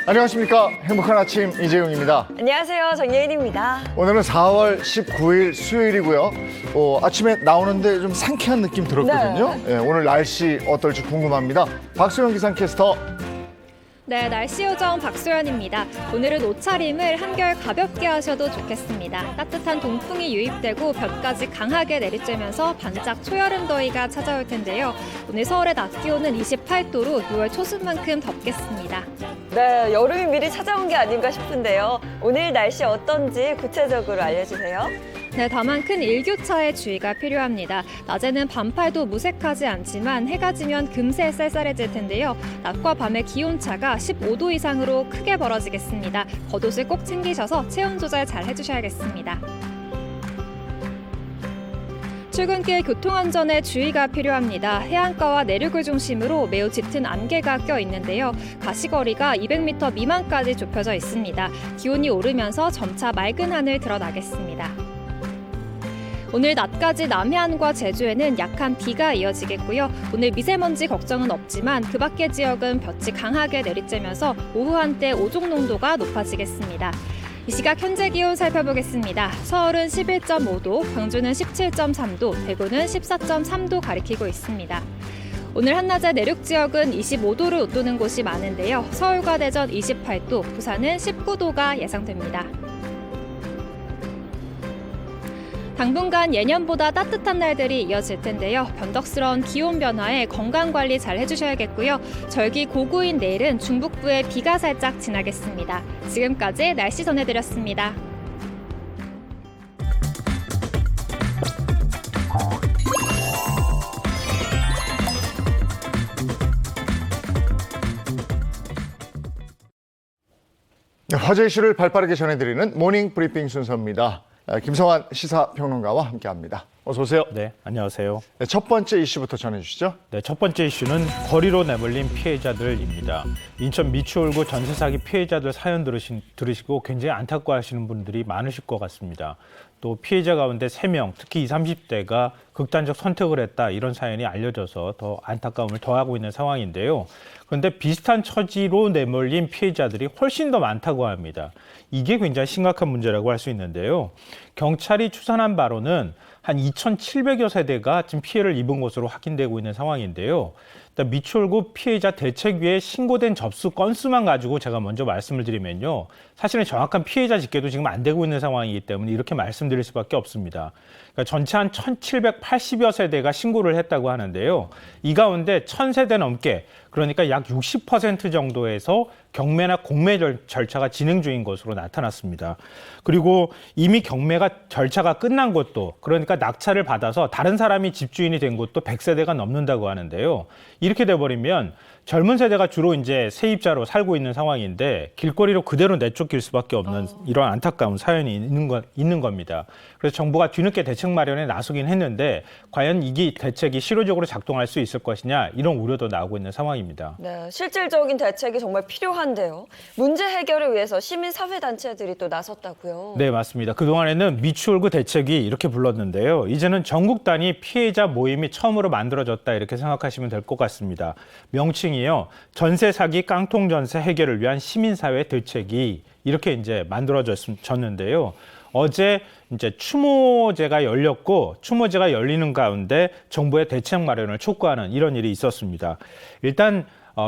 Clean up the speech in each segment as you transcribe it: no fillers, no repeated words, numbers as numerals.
안녕하십니까. 행복한 아침 이재용입니다. 안녕하세요. 정예인입니다. 오늘은 4월 19일 수요일이고요. 아침에 나오는데 좀 상쾌한 느낌 들었거든요. 네. 오늘 날씨 어떨지 궁금합니다. 박소영 기상캐스터. 네, 날씨 요정 박소연입니다. 오늘은 옷차림을 한결 가볍게 하셔도 좋겠습니다. 따뜻한 동풍이 유입되고 볕까지 강하게 내리쬐면서 반짝 초여름 더위가 찾아올 텐데요. 오늘 서울의 낮 기온은 28도로 6월 초순만큼 덥겠습니다. 네, 여름이 미리 찾아온 게 아닌가 싶은데요. 오늘 날씨 어떤지 구체적으로 알려주세요. 네, 다만 큰 일교차에 주의가 필요합니다. 낮에는 반팔도 무색하지 않지만 해가 지면 금세 쌀쌀해질 텐데요. 낮과 밤의 기온차가 15도 이상으로 크게 벌어지겠습니다. 겉옷을 꼭 챙기셔서 체온 조절 잘 해주셔야겠습니다. 출근길 교통안전에 주의가 필요합니다. 해안가와 내륙을 중심으로 매우 짙은 안개가 껴 있는데요. 가시거리가 200m 미만까지 좁혀져 있습니다. 기온이 오르면서 점차 맑은 하늘 드러나겠습니다. 오늘 낮까지 남해안과 제주에는 약한 비가 이어지겠고요. 오늘 미세먼지 걱정은 없지만 그 밖의 지역은 볕이 강하게 내리쬐면서 오후 한때 오존 농도가 높아지겠습니다. 이 시각 현재 기온 살펴보겠습니다. 서울은 11.5도, 광주는 17.3도, 대구는 14.3도 가리키고 있습니다. 오늘 한낮에 내륙 지역은 25도를 웃도는 곳이 많은데요. 서울과 대전 28도, 부산은 19도가 예상됩니다. 당분간 예년보다 따뜻한 날들이 이어질 텐데요. 변덕스러운 기온 변화에 건강관리 잘 해주셔야겠고요. 절기 고구인 내일은 중북부에 비가 살짝 지나겠습니다. 지금까지 날씨 전해드렸습니다. 화제 이슈를 발빠르게 전해드리는 모닝 브리핑 순서입니다. 김성환 시사평론가와 함께합니다. 어서 오세요. 네, 안녕하세요. 네, 첫 번째 이슈부터 전해주시죠. 네, 첫 번째 이슈는 거리로 내몰린 피해자들입니다. 인천 미추홀구 전세 사기 피해자들 사연 들으시고 굉장히 안타까워하시는 분들이 많으실 것 같습니다. 또 피해자 가운데 3명, 특히 20, 30대가 극단적 선택을 했다, 이런 사연이 알려져서 더 안타까움을 더하고 있는 상황인데요. 그런데 비슷한 처지로 내몰린 피해자들이 훨씬 더 많다고 합니다. 이게 굉장히 심각한 문제라고 할 수 있는데요. 경찰이 추산한 바로는 한 2,700여 세대가 지금 피해를 입은 것으로 확인되고 있는 상황인데요. 일단 미추홀구 피해자 대책위에 신고된 접수 건수만 가지고 제가 먼저 말씀을 드리면요. 사실은 정확한 피해자 집계도 지금 안 되고 있는 상황이기 때문에 이렇게 말씀드릴 수밖에 없습니다. 그러니까 전체 한 1,780여 세대가 신고를 했다고 하는데요. 이 가운데 1,000세대 넘게, 그러니까 약 60% 정도에서 경매나 공매 절차가 진행 중인 것으로 나타났습니다. 그리고 이미 경매가 절차가 끝난 곳도, 그러니까 낙찰을 받아서 다른 사람이 집주인이 된 곳도 100세대가 넘는다고 하는데요. 이렇게 돼버리면 젊은 세대가 주로 이제 세입자로 살고 있는 상황인데 길거리로 그대로 내쫓길 수밖에 없는 이런 안타까운 사연이 있는 겁니다. 그래서 정부가 뒤늦게 대책 마련에 나서긴 했는데 과연 이게 대책이 실효적으로 작동할 수 있을 것이냐, 이런 우려도 나오고 있는 상황입니다. 네, 실질적인 대책이 정말 필요한데요. 문제 해결을 위해서 시민사회단체들이 또 나섰다고요. 네, 맞습니다. 그동안에는 미추홀구 대책이 이렇게 불렀는데요. 이제는 전국 단위 피해자 모임이 처음으로 만들어졌다, 이렇게 생각하시면 될 것 같습니다. 명칭이요, 전세 사기 깡통 전세 해결을 위한 시민사회 대책이 이렇게 이제 만들어졌는데요. 어제 이제 추모제가 열렸고, 추모제가 열리는 가운데 정부의 대책 마련을 촉구하는 이런 일이 있었습니다. 일단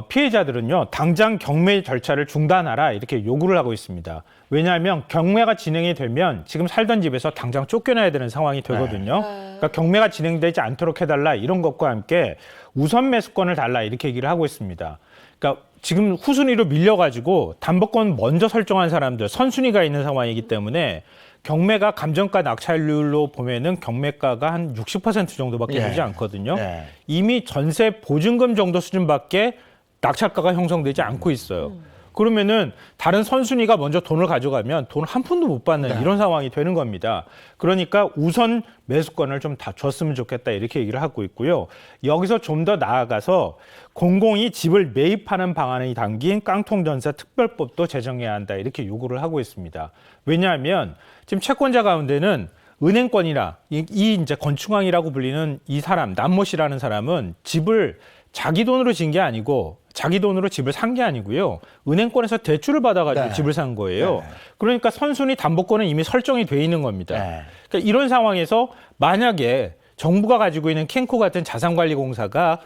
피해자들은요, 당장 경매 절차를 중단하라, 이렇게 요구를 하고 있습니다. 왜냐하면 경매가 진행이 되면 지금 살던 집에서 당장 쫓겨나야 되는 상황이 되거든요. 그러니까 경매가 진행되지 않도록 해달라, 이런 것과 함께 우선 매수권을 달라, 이렇게 얘기를 하고 있습니다. 그러니까 지금 후순위로 밀려가지고 담보권 먼저 설정한 사람들, 선순위가 있는 상황이기 때문에 경매가 감정가 낙찰률로 보면은 경매가가 한 60% 정도밖에 되지 않거든요. 이미 전세 보증금 정도 수준밖에 낙찰가가 형성되지 않고 있어요. 그러면은 다른 선순위가 먼저 돈을 가져가면 돈 한 푼도 못 받는 이런 상황이 되는 겁니다. 그러니까 우선 매수권을 좀 다 줬으면 좋겠다 이렇게 얘기를 하고 있고요. 여기서 좀 더 나아가서 공공이 집을 매입하는 방안이 담긴 깡통전세 특별법도 제정해야 한다 이렇게 요구를 하고 있습니다. 왜냐하면 지금 채권자 가운데는 은행권이나 이 이제 건축왕이라고 불리는 이 사람 남모 씨라는 사람은 집을 자기 돈으로 진 게 아니고 자기 돈으로 집을 산 게 아니고요. 은행권에서 대출을 받아가지고 네. 집을 산 거예요. 네. 그러니까 선순위 담보권은 이미 설정이 돼 있는 겁니다. 네. 그러니까 이런 상황에서 만약에 정부가 가지고 있는 캔코 같은 자산관리공사가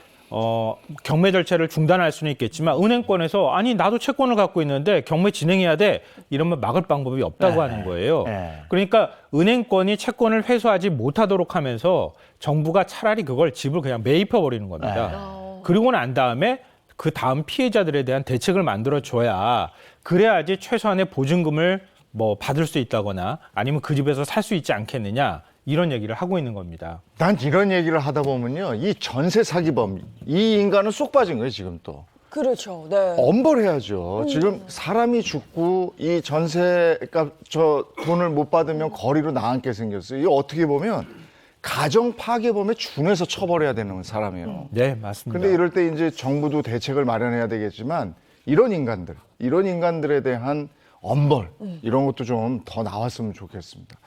경매 절차를 중단할 수는 있겠지만 은행권에서 아니 나도 채권을 갖고 있는데 경매 진행해야 돼 이러면 막을 방법이 없다고 하는 거예요. 그러니까 은행권이 채권을 회수하지 못하도록 하면서 정부가 차라리 그걸 집을 그냥 매입해 버리는 겁니다. 그리고 난 다음에 그 다음 피해자들에 대한 대책을 만들어 줘야 그래야지 최소한의 보증금을 뭐 받을 수 있다거나 아니면 그 집에서 살 수 있지 않겠느냐 이런 얘기를 하고 있는 겁니다. 난 이런 얘기를 하다 보면요. 이 전세 사기범, 이 인간은 쏙 빠진 거예요, 지금 또. 그렇죠. 네. 엄벌해야죠. 지금 사람이 죽고 이 전세값 저 돈을 못 받으면 거리로 나앉게 생겼어요. 이거 어떻게 보면 가정 파괴범에 준해서 처벌해야 되는 사람이에요. 네, 맞습니다. 근데 이럴 때 이제 정부도 대책을 마련해야 되겠지만 이런 인간들에 대한 엄벌 이런 것도 좀 더 나왔으면 좋겠습니다.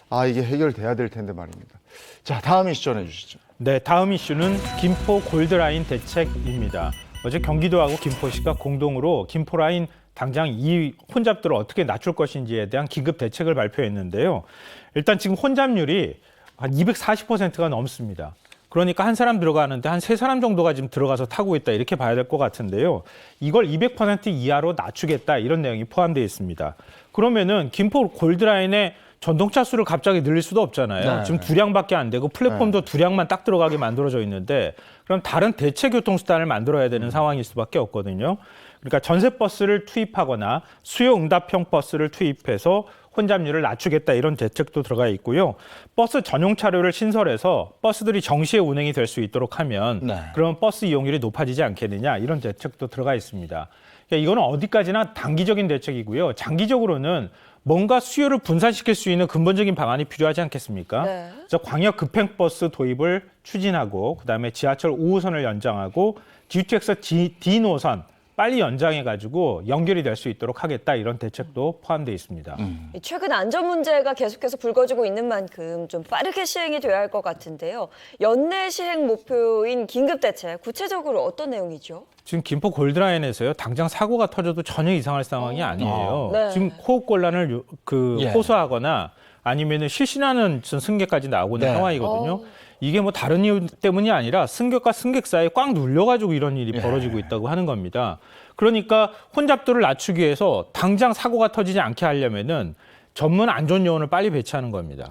아, 이게 해결돼야 될 텐데 말입니다. 자, 다음 이슈 전해 주시죠. 네, 다음 이슈는 김포 골드라인 대책입니다. 어제 경기도하고 김포시가 공동으로 김포라인 당장 이 혼잡들을 어떻게 낮출 것인지에 대한 긴급 대책을 발표했는데요. 일단 지금 혼잡률이 한 240%가 넘습니다. 그러니까 한 사람 들어가는데 한 3사람 정도가 지금 들어가서 타고 있다 이렇게 봐야 될 것 같은데요. 이걸 200% 이하로 낮추겠다 이런 내용이 포함되어 있습니다. 그러면은 김포 골드라인에 전동차 수를 갑자기 늘릴 수도 없잖아요. 네. 지금 2량밖에 안 되고 플랫폼도 2량만 딱 들어가게 만들어져 있는데 그럼 다른 대체 교통수단을 만들어야 되는 상황일 수밖에 없거든요. 그러니까 전세버스를 투입하거나 수요응답형 버스를 투입해서 혼잡률을 낮추겠다 이런 대책도 들어가 있고요. 버스 전용 차로를 신설해서 버스들이 정시에 운행이 될 수 있도록 하면 그러면 버스 이용률이 높아지지 않겠느냐 이런 대책도 들어가 있습니다. 그러니까 이거는 어디까지나 단기적인 대책이고요. 장기적으로는 뭔가 수요를 분산시킬 수 있는 근본적인 방안이 필요하지 않겠습니까? 네. 그래서 광역 급행버스 도입을 추진하고 그다음에 지하철 5호선을 연장하고 GTX D 노선 빨리 연장해가지고 연결이 될 수 있도록 하겠다 이런 대책도 포함되어 있습니다. 최근 안전 문제가 계속해서 불거지고 있는 만큼 좀 빠르게 시행이 돼야 할 것 같은데요. 연내 시행 목표인 긴급 대책 구체적으로 어떤 내용이죠? 지금 김포 골드라인에서요 당장 사고가 터져도 전혀 이상할 상황이 아니에요. 네. 지금 호흡곤란을 호소하거나 아니면은 실신하는 승객까지 나오고 있는 상황이거든요. 이게 뭐 다른 이유 때문이 아니라 승객과 승객 사이에 꽉 눌려가지고 이런 일이 벌어지고 있다고 하는 겁니다. 그러니까 혼잡도를 낮추기 위해서 당장 사고가 터지지 않게 하려면은 전문 안전 요원을 빨리 배치하는 겁니다.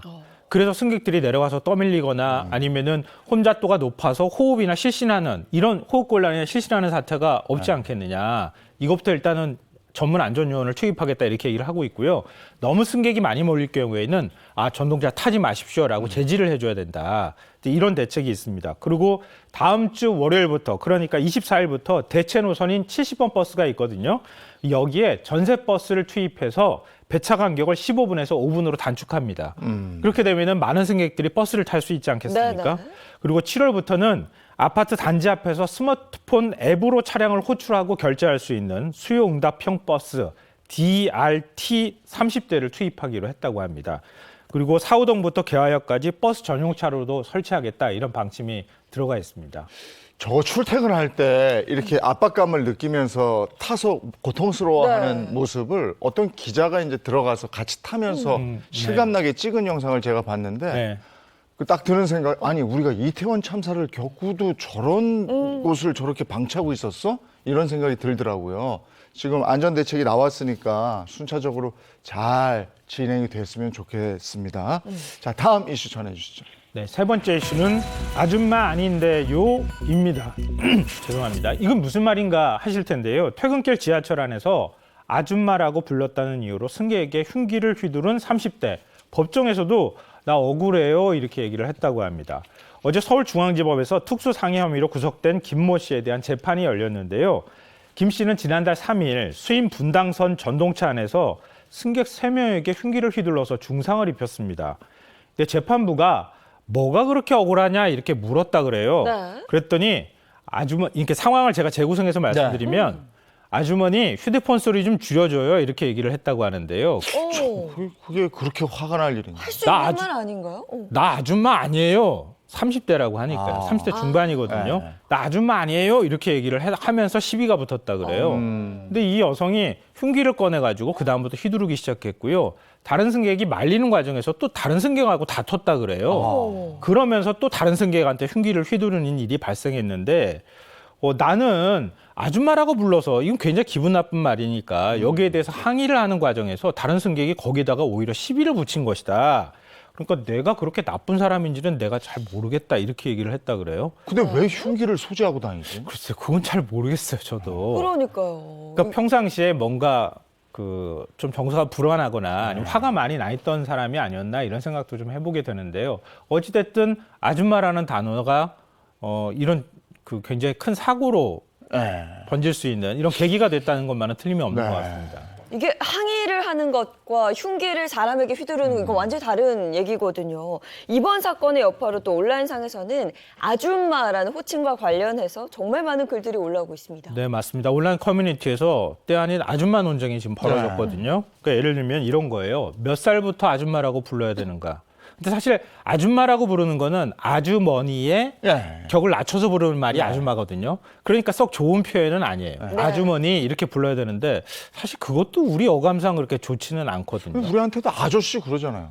그래서 승객들이 내려가서 떠밀리거나 아니면은 혼잡도가 높아서 호흡이나 실신하는 이런 호흡곤란이나 실신하는 사태가 없지 않겠느냐. 이것부터 일단은 전문 안전요원을 투입하겠다 이렇게 얘기를 하고 있고요. 너무 승객이 많이 몰릴 경우에는 전동차 타지 마십시오라고 제지를 해줘야 된다. 이런 대책이 있습니다. 그리고 다음 주 월요일부터 그러니까 24일부터 대체 노선인 70번 버스가 있거든요. 여기에 전세버스를 투입해서 배차 간격을 15분에서 5분으로 단축합니다. 그렇게 되면은 많은 승객들이 버스를 탈 수 있지 않겠습니까? 네네. 그리고 7월부터는 아파트 단지 앞에서 스마트폰 앱으로 차량을 호출하고 결제할 수 있는 수요응답형 버스 DRT 30대를 투입하기로 했다고 합니다. 그리고 사우동부터 개화역까지 버스 전용 차로도 설치하겠다 이런 방침이 들어가 있습니다. 저 출퇴근할 때 이렇게 압박감을 느끼면서 타서 고통스러워하는 모습을 어떤 기자가 이제 들어가서 같이 타면서 실감나게 찍은 영상을 제가 봤는데 네. 딱 드는 생각, 아니 우리가 이태원 참사를 겪고도 저런 곳을 저렇게 방치하고 있었어? 이런 생각이 들더라고요. 지금 안전대책이 나왔으니까 순차적으로 잘 진행이 됐으면 좋겠습니다. 자, 다음 이슈 전해주시죠. 네, 세 번째 이슈는 아줌마 아닌데요입니다. 죄송합니다. 이건 무슨 말인가 하실 텐데요. 퇴근길 지하철 안에서 아줌마라고 불렀다는 이유로 승객에게 흉기를 휘두른 30대. 법정에서도 나 억울해요 이렇게 얘기를 했다고 합니다. 어제 서울중앙지법에서 특수상해 혐의로 구속된 김모 씨에 대한 재판이 열렸는데요. 김 씨는 지난달 3일 수임 분당선 전동차 안에서 승객 3명에게 흉기를 휘둘러서 중상을 입혔습니다. 근데 재판부가 뭐가 그렇게 억울하냐 이렇게 물었다 그래요. 네. 그랬더니 아주머니, 이렇게 상황을 제가 재구성해서 말씀드리면 아주머니 휴대폰 소리 좀 줄여줘요 이렇게 얘기를 했다고 하는데요. 오, 그게 그렇게 화가 날 일인가? 할 수 나 있는 말 아닌가요? 나 아줌마 아니에요. 30대라고 하니까요. 30대 중반이거든요. 네. 나 아줌마 아니에요. 이렇게 얘기를 하면서 시비가 붙었다 그래요. 근데 이 여성이 흉기를 꺼내가지고 그다음부터 휘두르기 시작했고요. 다른 승객이 말리는 과정에서 또 다른 승객하고 다퉜다 그래요. 그러면서 또 다른 승객한테 흉기를 휘두르는 일이 발생했는데 나는 아줌마라고 불러서 이건 굉장히 기분 나쁜 말이니까 여기에 대해서 항의를 하는 과정에서 다른 승객이 거기다가 오히려 시비를 붙인 것이다. 그러니까 내가 그렇게 나쁜 사람인지는 내가 잘 모르겠다 이렇게 얘기를 했다 그래요. 근데 왜 흉기를 소지하고 다니지? 글쎄 그건 잘 모르겠어요 저도. 그러니까요. 그러니까 평상시에 뭔가 그 좀 정서가 불안하거나 아니면 화가 많이 나 있던 사람이 아니었나 이런 생각도 좀 해보게 되는데요. 어찌됐든 아줌마라는 단어가 이런 그 굉장히 큰 사고로 네. 번질 수 있는 이런 계기가 됐다는 것만은 틀림이 없는 네. 것 같습니다. 이게 항의를 하는 것과 흉기를 사람에게 휘두르는 거 완전히 다른 얘기거든요. 이번 사건의 여파로 또 온라인상에서는 아줌마라는 호칭과 관련해서 정말 많은 글들이 올라오고 있습니다. 네, 맞습니다. 온라인 커뮤니티에서 때 아닌 아줌마 논쟁이 지금 벌어졌거든요. 그러니까 예를 들면 이런 거예요. 몇 살부터 아줌마라고 불러야 되는가? 근데 사실 아줌마라고 부르는 거는 아주머니의 예. 격을 낮춰서 부르는 말이 아줌마거든요. 그러니까 썩 좋은 표현은 아니에요. 아주머니 이렇게 불러야 되는데 사실 그것도 우리 어감상 그렇게 좋지는 않거든요. 우리한테도 아저씨 그러잖아요.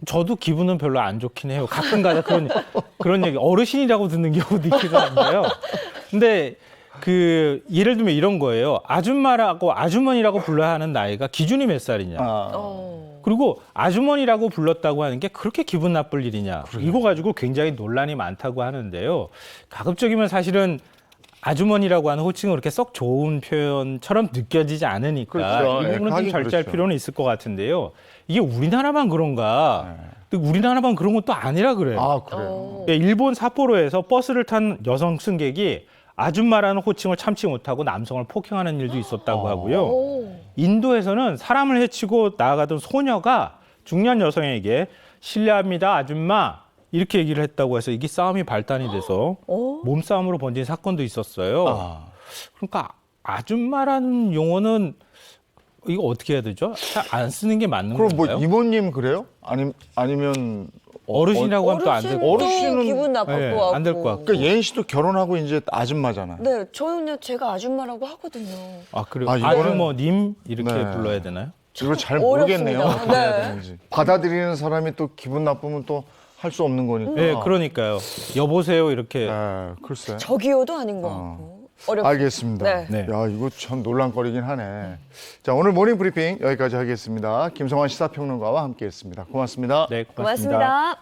저도 기분은 별로 안 좋긴 해요. 가끔가다 그런 얘기 어르신이라고 듣는 경우도 있기도 한데요. 근데 그 예를 들면 이런 거예요. 아줌마라고 아주머니라고 불러야 하는 나이가 기준이 몇 살이냐. 그리고 아주머니라고 불렀다고 하는 게 그렇게 기분 나쁠 일이냐. 이거 가지고 굉장히 논란이 많다고 하는데요. 가급적이면 사실은 아주머니라고 하는 호칭은 그렇게 썩 좋은 표현처럼 느껴지지 않으니까 그렇죠. 이 예, 부분은 좀 하긴 절제할 그렇죠. 필요는 있을 것 같은데요. 이게 우리나라만 그런가? 근데 우리나라만 그런 건 또 아니라 그래요. 아, 그래요? 일본 삿포로에서 버스를 탄 여성 승객이 아줌마라는 호칭을 참지 못하고 남성을 폭행하는 일도 있었다고 하고요. 오. 인도에서는 사람을 해치고 나아가던 소녀가 중년 여성에게 실례합니다 아줌마 이렇게 얘기를 했다고 해서 이게 싸움이 발단이 돼서 몸싸움으로 번진 사건도 있었어요. 아. 그러니까 아줌마라는 용어는 이거 어떻게 해야 되죠? 잘 안 쓰는 게 맞는 그럼 뭐 건가요? 이모님 그래요? 아니면 어르신이라고 하면 또 안 되고. 어르신도 기분 나쁠 네, 것 같고. 안될것 같고. 그러니까 예인 씨도 결혼하고 이제 아줌마잖아요. 네, 저는요 제가 아줌마라고 하거든요. 아 그래요? 아, 이거는- 아주머님 이렇게 네. 불러야 되나요? 이걸 잘 모르겠네요. 어렵습니다. 어떻게 해야 네. 되는지. 받아들이는 사람이 또 기분 나쁘면 또 할 수 없는 거니까. 네, 그러니까요. 여보세요 이렇게. 네, 글쎄. 저기요도 아닌 것 같고. 어렵습니다. 알겠습니다. 네. 네. 야, 이거 참 논란거리긴 하네. 자, 오늘 모닝 브리핑 여기까지 하겠습니다. 김성환 시사평론가와 함께했습니다. 고맙습니다. 네, 고맙습니다.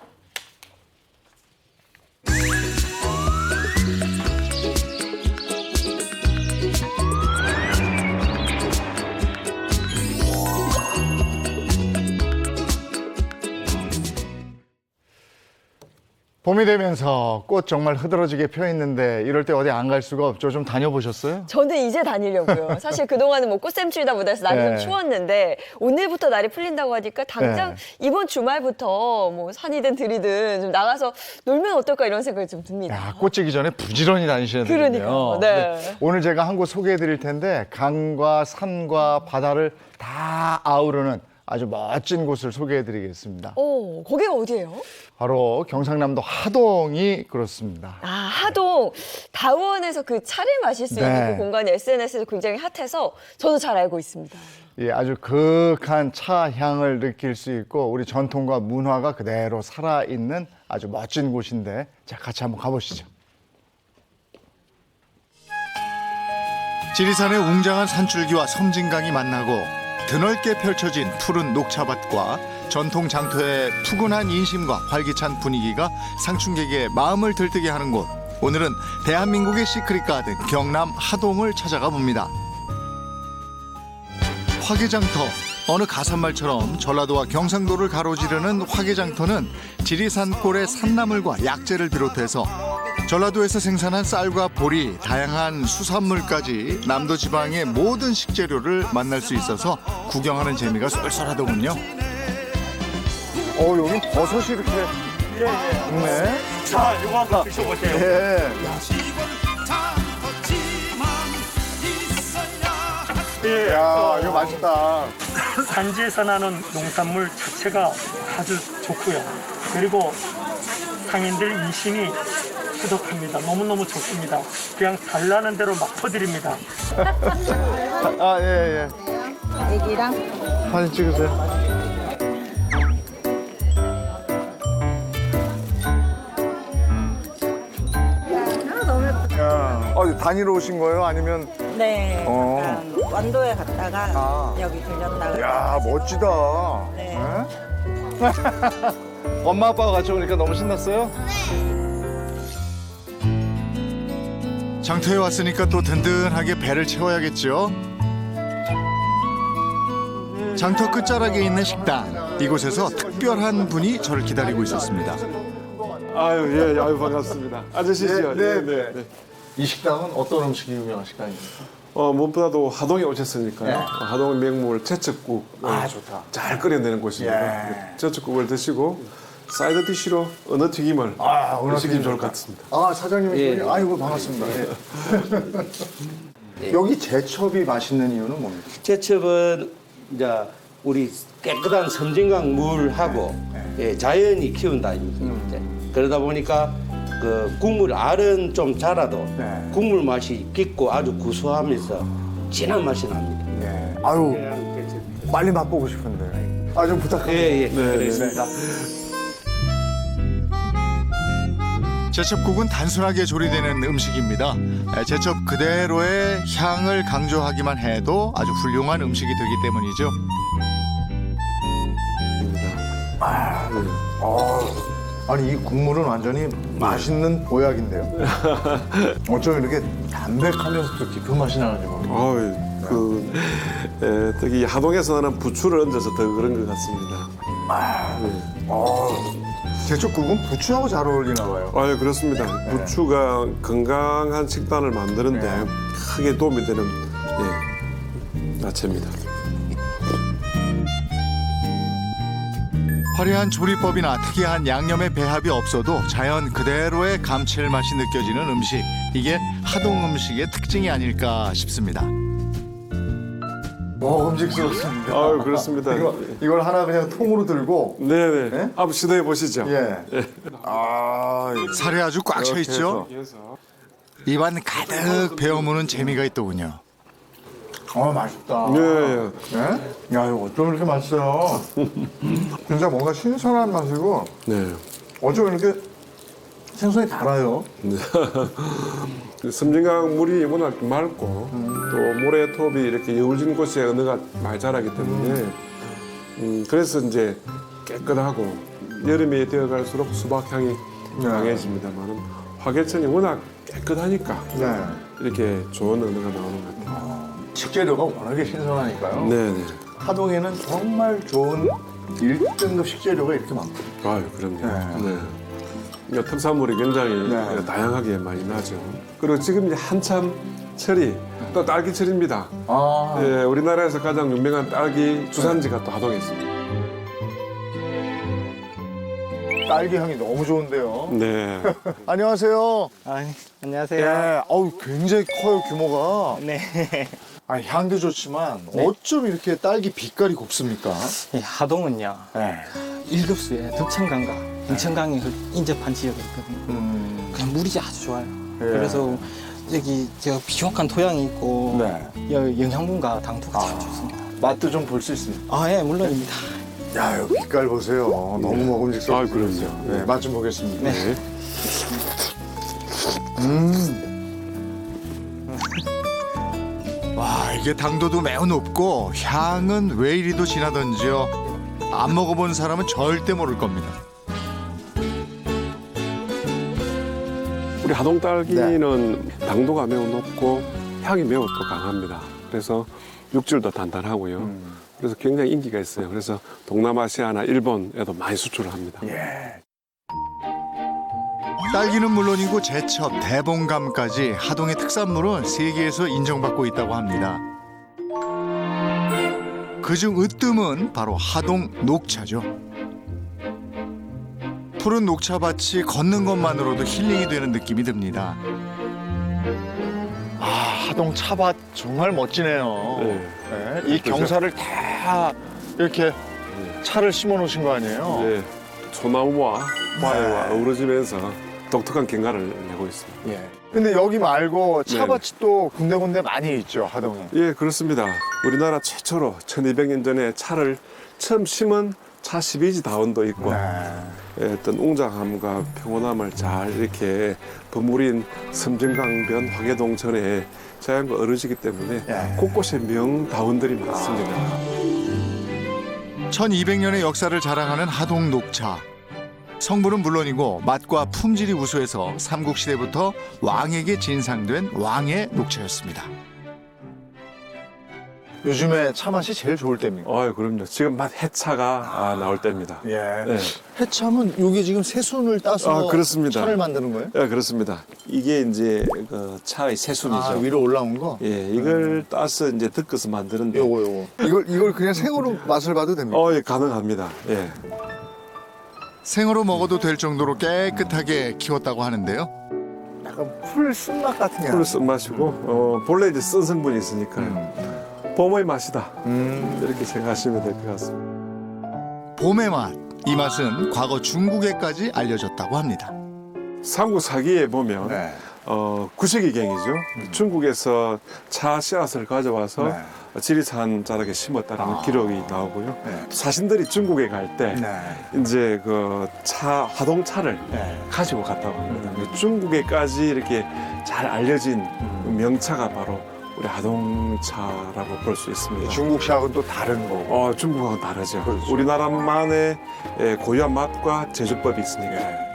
봄이 되면서 꽃 정말 흐드러지게 펴 있는데 이럴 때 어디 안 갈 수가 없죠. 좀 다녀보셨어요? 저는 이제 다니려고요. 사실 그동안은 뭐 꽃샘추위다 보다 해서 날이 네. 좀 추웠는데 오늘부터 날이 풀린다고 하니까 당장 네. 이번 주말부터 뭐 산이든 들이든 좀 나가서 놀면 어떨까 이런 생각이 좀 듭니다. 야, 꽃 지기 전에 부지런히 다니셔야 되겠네요. 그러니까요. 네. 근데 오늘 제가 한 곳 소개해 드릴 텐데 강과 산과 바다를 다 아우르는 아주 멋진 곳을 소개해 드리겠습니다. 오, 거기가 어디예요? 바로 경상남도 하동이 그렇습니다. 아, 하동 다원에서 그 차를 마실 수 있는 네. 그 공간이 SNS에서 굉장히 핫해서 저도 잘 알고 있습니다. 예, 아주 그윽한 차 향을 느낄 수 있고 우리 전통과 문화가 그대로 살아있는 아주 멋진 곳인데 자, 같이 한번 가보시죠. 지리산의 웅장한 산줄기와 섬진강이 만나고 드넓게 펼쳐진 푸른 녹차밭과 전통 장터의 푸근한 인심과 활기찬 분위기가 상충객의 마음을 들뜨게 하는 곳. 오늘은 대한민국의 시크릿 가든 경남 하동을 찾아가 봅니다. 화개장터. 어느 가산말처럼 전라도와 경상도를 가로지르는 화개장터는 지리산골의 산나물과 약재를 비롯해서 전라도에서 생산한 쌀과 보리, 다양한 수산물까지 남도 지방의 모든 식재료를 만날 수 있어서 구경하는 재미가 쏠쏠하더군요. 여기 버섯이 이렇게 있네. 자, 이거 한번 드셔보세요. 예. 예, 야, 이거 맛있다. 산지에서 나는 농산물 자체가 아주 좋고요. 그리고 상인들 인심이 후덕합니다. 너무너무 좋습니다. 그냥 달라는 대로 막 퍼드립니다. 아, 예, 예. 애기랑 사진 찍으세요. 다니러 오신 거예요? 아니면? 네, 어. 약간 완도에 갔다가 아. 여기 들렸다가 야, 멋지다. 네. 네? 엄마 아빠가 같이 오니까 너무 신났어요? 장터에 왔으니까 또 든든하게 배를 채워야겠죠. 장터 끝자락에 있는 식당. 이곳에서 특별한 분이 저를 기다리고 있었습니다. 아유, 예, 아유, 반갑습니다. 앉으시죠. 네. 이 식당은 어떤 음식이 유명한 식당입니까? 무엇보다도 하동에 오셨으니까요. 하동 명물 제첩국 좋다. 잘 끓여내는 곳입니다. 예. 제첩국을 드시고 사이드 디시로 언어 튀김을 드시면 좋을 것 같습니다. 아, 사장님이시군요. 아이고, 반갑습니다. 예. 여기 제첩이 맛있는 이유는 뭡니까? 제첩은 이제 우리 깨끗한 섬진강 물하고 예, 자연이 키운다 이제 그러다 보니까 그 국물 알은 좀 자라도 네. 국물 맛이 깊고 아주 구수하면서 진한 맛이 납니다. 예. 아유, 빨리 맛보고 싶은데. 아, 좀 부탁합니다. 예, 그렇습니다. 제첩국은 단순하게 조리되는 음식입니다. 제첩 그대로의 향을 강조하기만 해도 아주 훌륭한 음식이 되기 때문이죠. 아니, 이 국물은 완전히 맛있는 보약인데요. 어쩜 이렇게 담백하면서도 깊은 맛이 나는지 모르겠어요. 특히 하동에서 나는 부추를 얹어서 더 그런 것 같습니다. 제첩국은 부추하고 잘 어울리나 봐요. 아유, 그렇습니다. 부추가 건강한 식단을 만드는데 크게 도움이 되는 야채입니다. 화려한 조리법이나 특이한 양념의 배합이 없어도 자연 그대로의 감칠맛이 느껴지는 음식. 이게 하동 음식의 특징이 아닐까 싶습니다. 먹음직스럽습니다. 아유, 그렇습니다. 이걸 하나 그냥 통으로 들고. 네네. 네? 한번 시도해 보시죠. 예. 살이 아주 꽉 차 있죠. 입안 가득 베어무는 재미가 있더군요. 맛있다. 네. 네? 야, 이거 어쩜 이렇게 맛있어요? 진짜 뭔가 신선한 맛이고 네. 어쩜 이렇게 생선이 달아요. 섬진강 물이 워낙 맑고 또 모래톱이 이렇게 여울진 곳에 언어가 많이 자라기 때문에 그래서 이제 깨끗하고 여름이 되어갈수록 수박 향이 강해집니다만 화개천이 워낙 깨끗하니까 네. 이렇게 좋은 언어가 나오는 것 같아요. 식재료가 워낙에 신선하니까요. 네네. 하동에는 정말 좋은 1등급 식재료가 이렇게 많거든요. 아유, 그럼요. 네. 그러니까 특산물이 굉장히 네. 다양하게 많이 나죠. 그리고 지금 이제 한참 철이 또 딸기철입니다. 예, 우리나라에서 가장 유명한 딸기 주산지가 또 하동에 있습니다. 딸기 향이 너무 좋은데요. 네. 안녕하세요. 안녕하세요. 예, 굉장히 커요, 규모가. 네. 향도 좋지만 어쩜 이렇게 딸기 빛깔이 곱습니까? 이 하동은요, 네. 일급수에 덕천강과 인천강이 인접한 지역이거든요. 그냥 물이 아주 좋아요. 그래서 여기 저 비옥한 토양이 있고 영양분과 당도가 참 좋습니다. 맛도 좀 볼 수 있습니다. 예, 물론입니다. 야, 여기 빛깔 보세요. 너무 먹음직스럽죠. 그럼요. 네, 맛 좀 보겠습니다. 네. 와, 이게 당도도 매우 높고 향은 왜 이리도 진하던지요. 안 먹어본 사람은 절대 모를 겁니다. 우리 하동 딸기는 당도가 매우 높고 향이 매우 또 강합니다. 그래서 육질도 단단하고요. 그래서 굉장히 인기가 있어요. 그래서 동남아시아나 일본에도 많이 수출을 합니다. 딸기는 물론이고 제첩, 대봉감까지 하동의 특산물은 세계에서 인정받고 있다고 합니다. 그중 으뜸은 바로 하동 녹차죠. 푸른 녹차밭이 걷는 것만으로도 힐링이 되는 느낌이 듭니다. 아, 하동 차밭 정말 멋지네요. 네. 네, 이 경사를 다 이렇게 차를 심어 놓으신 거 아니에요? 네. 소나무와 바위와 어우러지면서 독특한 경관을 내고 있습니다. 예. 근데 여기 말고 차밭이 또 군데군데 많이 있죠, 하동에. 예, 그렇습니다. 우리나라 최초로 1200년 전에 차를 처음 심은 차 12지 다원도 있고 예, 어떤 웅장함과 평온함을 잘 이렇게 버무린 섬진강변 화계동 전에 자연과 어우러지기 때문에 곳곳에 명다원들이 많습니다. 1200년의 역사를 자랑하는 하동 녹차. 성분은 물론이고 맛과 품질이 우수해서 삼국시대부터 왕에게 진상된 왕의 녹차였습니다. 요즘에 차 맛이 제일 좋을 때입니까? 그럼요. 지금 막 해차가 나올 때입니다. 예. 네. 해참은 여기 지금 새순을 따서 그렇습니다. 차를 만드는 거예요? 예, 그렇습니다. 이게 이제 그 차의 새순이죠. 아, 위로 올라온 거? 예, 이걸 따서 이제 덮어서 만드는데. 요거. 이걸 그냥 생으로 맛을 봐도 됩니까? 예, 가능합니다. 예. 생으로 먹어도 될 정도로 깨끗하게 키웠다고 하는데요. 약간 풀 쓴맛 같은 게 풀을 쓴맛이고, 본래 이제 쓴 성분이 있으니까요. 봄의 맛이다. 이렇게 생각하시면 될 것 같습니다. 봄의 맛. 이 맛은 과거 중국에까지 알려졌다고 합니다. 삼국 사기에 보면 네. 구식이경이죠. 중국에서 차 씨앗을 가져와서 지리산 자락에 심었다는 기록이 나오고요. 사신들이 중국에 갈 때 이제 그 하동차를 가지고 갔다고 합니다. 중국에까지 이렇게 잘 알려진 명차가 바로 우리 하동차라고 볼 수 있습니다. 중국식하고는 또 다른 거고. 중국하고는 다르죠. 그렇죠. 우리나라만의 고유한 맛과 제조법이 있으니까.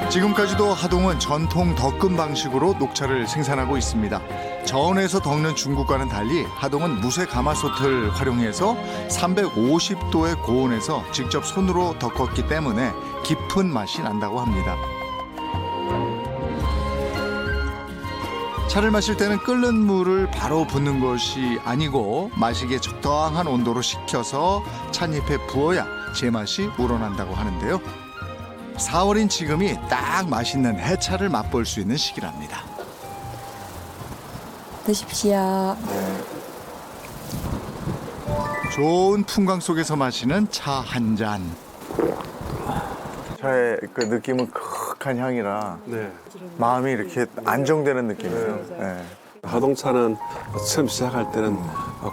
지금까지도 하동은 전통 덕금 방식으로 녹차를 생산하고 있습니다. 저온에서 덕는 중국과는 달리 하동은 무쇠 가마솥을 활용해서 350도의 고온에서 직접 손으로 덕었기 때문에 깊은 맛이 난다고 합니다. 차를 마실 때는 끓는 물을 바로 붓는 것이 아니고 마시기에 적당한 온도로 식혀서 찻잎에 부어야 제맛이 우러난다고 하는데요. 4월인 지금이 딱 맛있는 해차를 맛볼 수 있는 시기랍니다. 드십시오. 좋은 풍광 속에서 마시는 차 한 잔. 차의 그 느낌은 크한 향이라 네. 마음이 이렇게 안정되는 느낌이에요. 네. 하동차는 처음 시작할 때는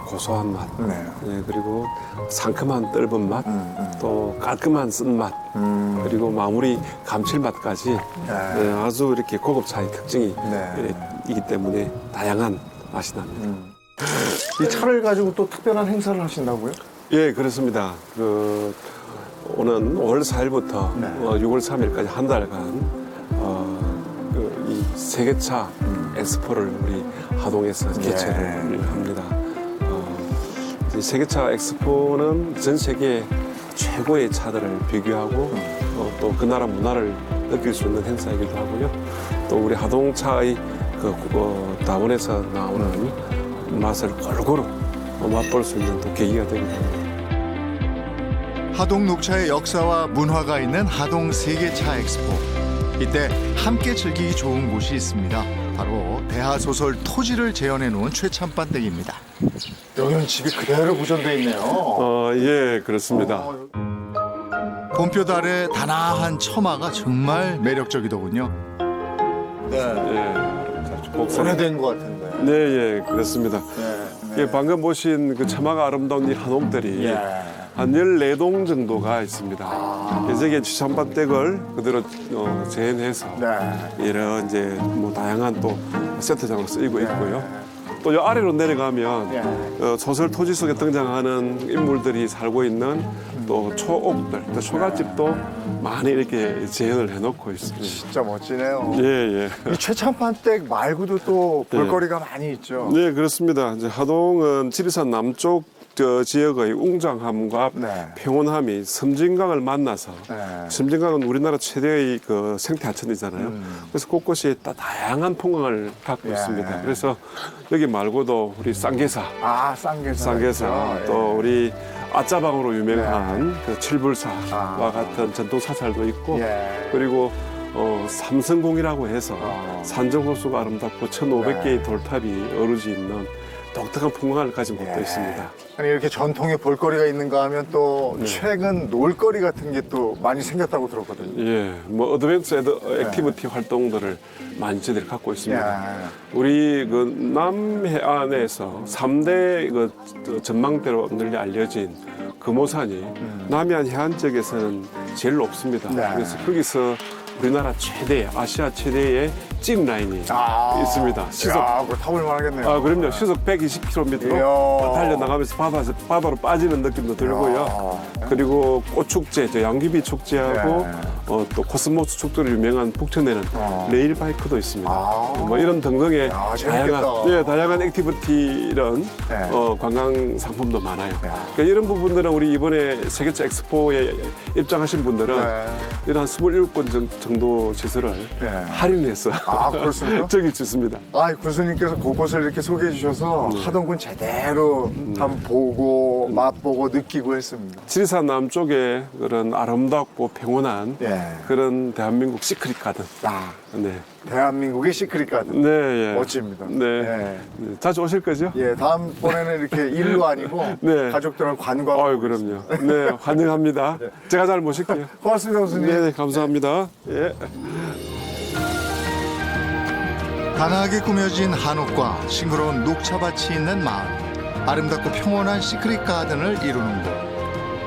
고소한 맛, 그리고 상큼한 떫은 맛, 또 깔끔한 쓴맛, 그리고 마무리 감칠맛까지 아주 이렇게 고급차의 특징이 이기 때문에 다양한 맛이 납니다. 이 차를 가지고 또 특별한 행사를 하신다고요? 예, 그렇습니다. 오는 5월 4일부터 6월 3일까지 한 달간 이 세계차 엑스포를 우리 하동에서 개최를 합니다. 이 세계차 엑스포는 전 세계 최고의 차들을 비교하고 또 그 나라 문화를 느낄 수 있는 행사이기도 하고요. 또 우리 하동차의 다원에서 나오는 맛을 골고루 맛볼 수 있는 또 계기가 되기도 합니다. 하동 녹차의 역사와 문화가 있는 하동 세계차 엑스포. 이때 함께 즐기기 좋은 곳이 있습니다. 바로 대하소설 토지를 재현해 놓은 최참반댁입니다. 여기는 집이 그대로 보존돼 있네요. 예, 그렇습니다. 봄볕 아래 단아한 처마가 정말 매력적이더군요. 오래된 것 같은데. 네, 예, 그렇습니다. 예, 방금 보신 그 처마가 아름다운 이 한옥들이 한 14동 정도가 있습니다. 예전에 주산밭댁을 그대로 재현해서 이런 이제 뭐 다양한 또 세트장으로 쓰이고 있고요. 또 이 아래로 내려가면 소설 토지 속에 등장하는 인물들이 살고 있는 또 초옥들, 또 초가집도 많이 이렇게 재현을 해놓고 있습니다. 진짜 멋지네요. 예, 예. 이 최참판댁 말고도 또 볼거리가 많이 있죠. 네, 그렇습니다. 이제 하동은 지리산 남쪽 지역의 웅장함과 평온함이 섬진강을 만나서 섬진강은 우리나라 최대의 그 생태 하천이잖아요. 그래서 곳곳이 다양한 풍광을 갖고 있습니다. 그래서 여기 말고도 우리 쌍계사, 쌍계사 또 우리 아짜방으로 유명한 그 칠불사와 같은 전통 사찰도 있고 그리고 삼성궁이라고 해서 산정호수가 아름답고 1,500개의 돌탑이 어루지 있는 독특한 풍광을 가진 곳도 있습니다. 아니 이렇게 전통의 볼거리가 있는가 하면 또 최근 놀거리 같은 게 또 많이 생겼다고 들었거든요. 예, 뭐 어드벤처 액티비티 활동들을 많이 저희들이 갖고 있습니다. 우리 그 남해안에서 3대 그 전망대로 널리 알려진 금오산이 남해안 해안 지역에서는 제일 높습니다. 그래서 거기서 우리나라 아시아 최대의 찜 라인이 있습니다. 그거 타볼 만하겠네요. 그럼요. 시속 120km로 달려나가면서 바다로 빠지는 느낌도 들고요. 그리고 꽃축제, 양귀비 축제하고 또 코스모스 축제로 유명한 북천에는 레일바이크도 있습니다. 뭐 이런 등등의 다양한 액티비티 이런 관광 상품도 많아요. 그러니까 이런 부분들은 우리 이번에 세계차 엑스포에 입장하신 분들은 이런 27건 정도 시설을 할인해서 그렇습니까? 저기 있습니다. 군수님께서 곳곳을 이렇게 소개해 주셔서 하동군 제대로 한번 보고 맛보고 느끼고 했습니다. 지리산 남쪽에 그런 아름답고 평온한 그런 대한민국 시크릿 가든. 네. 대한민국의 시크릿 가든. 네, 예. 멋집니다. 네. 자주 오실 거죠? 예, 다음번에는 이렇게 일로 아니고 가족들하고 관광. 그럼요. 네, 환영합니다. 제가 잘 모실게요. 고맙습니다, 교수님. 네, 감사합니다. 예. 가나하게 꾸며진 한옥과 싱그러운 녹차밭이 있는 마을. 아름답고 평온한 시크릿 가든을 이루는 곳.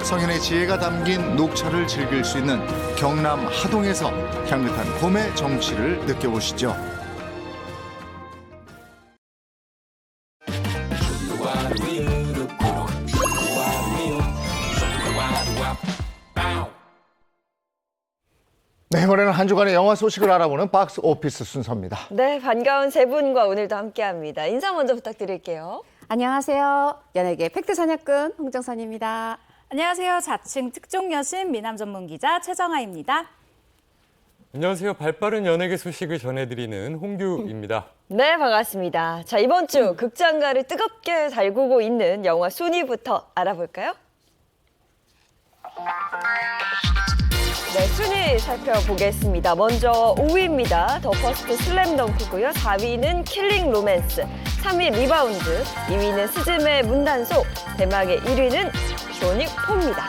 성인의 지혜가 담긴 녹차를 즐길 수 있는 경남 하동에서 향긋한 봄의 정취를 느껴보시죠. 네, 이번에는 한 주간의 영화 소식을 알아보는 박스 오피스 순서입니다. 네, 반가운 세 분과 오늘도 함께합니다. 인사 먼저 부탁드릴게요. 안녕하세요. 연예계 팩트 사냥꾼 홍정선입니다. 안녕하세요. 자칭 특종 여신 미남 전문 기자 최정아입니다. 안녕하세요. 발빠른 연예계 소식을 전해드리는 홍규입니다. 네, 반갑습니다. 자, 이번 주 극장가를 뜨겁게 달구고 있는 영화 순위부터 알아볼까요? 네, 순위 살펴보겠습니다. 먼저 5위입니다. 더 퍼스트 슬램덩크고요. 4위는 킬링 로맨스, 3위 리바운드, 2위는 스즈메 문단속, 대망의 1위는 존윅 4입니다.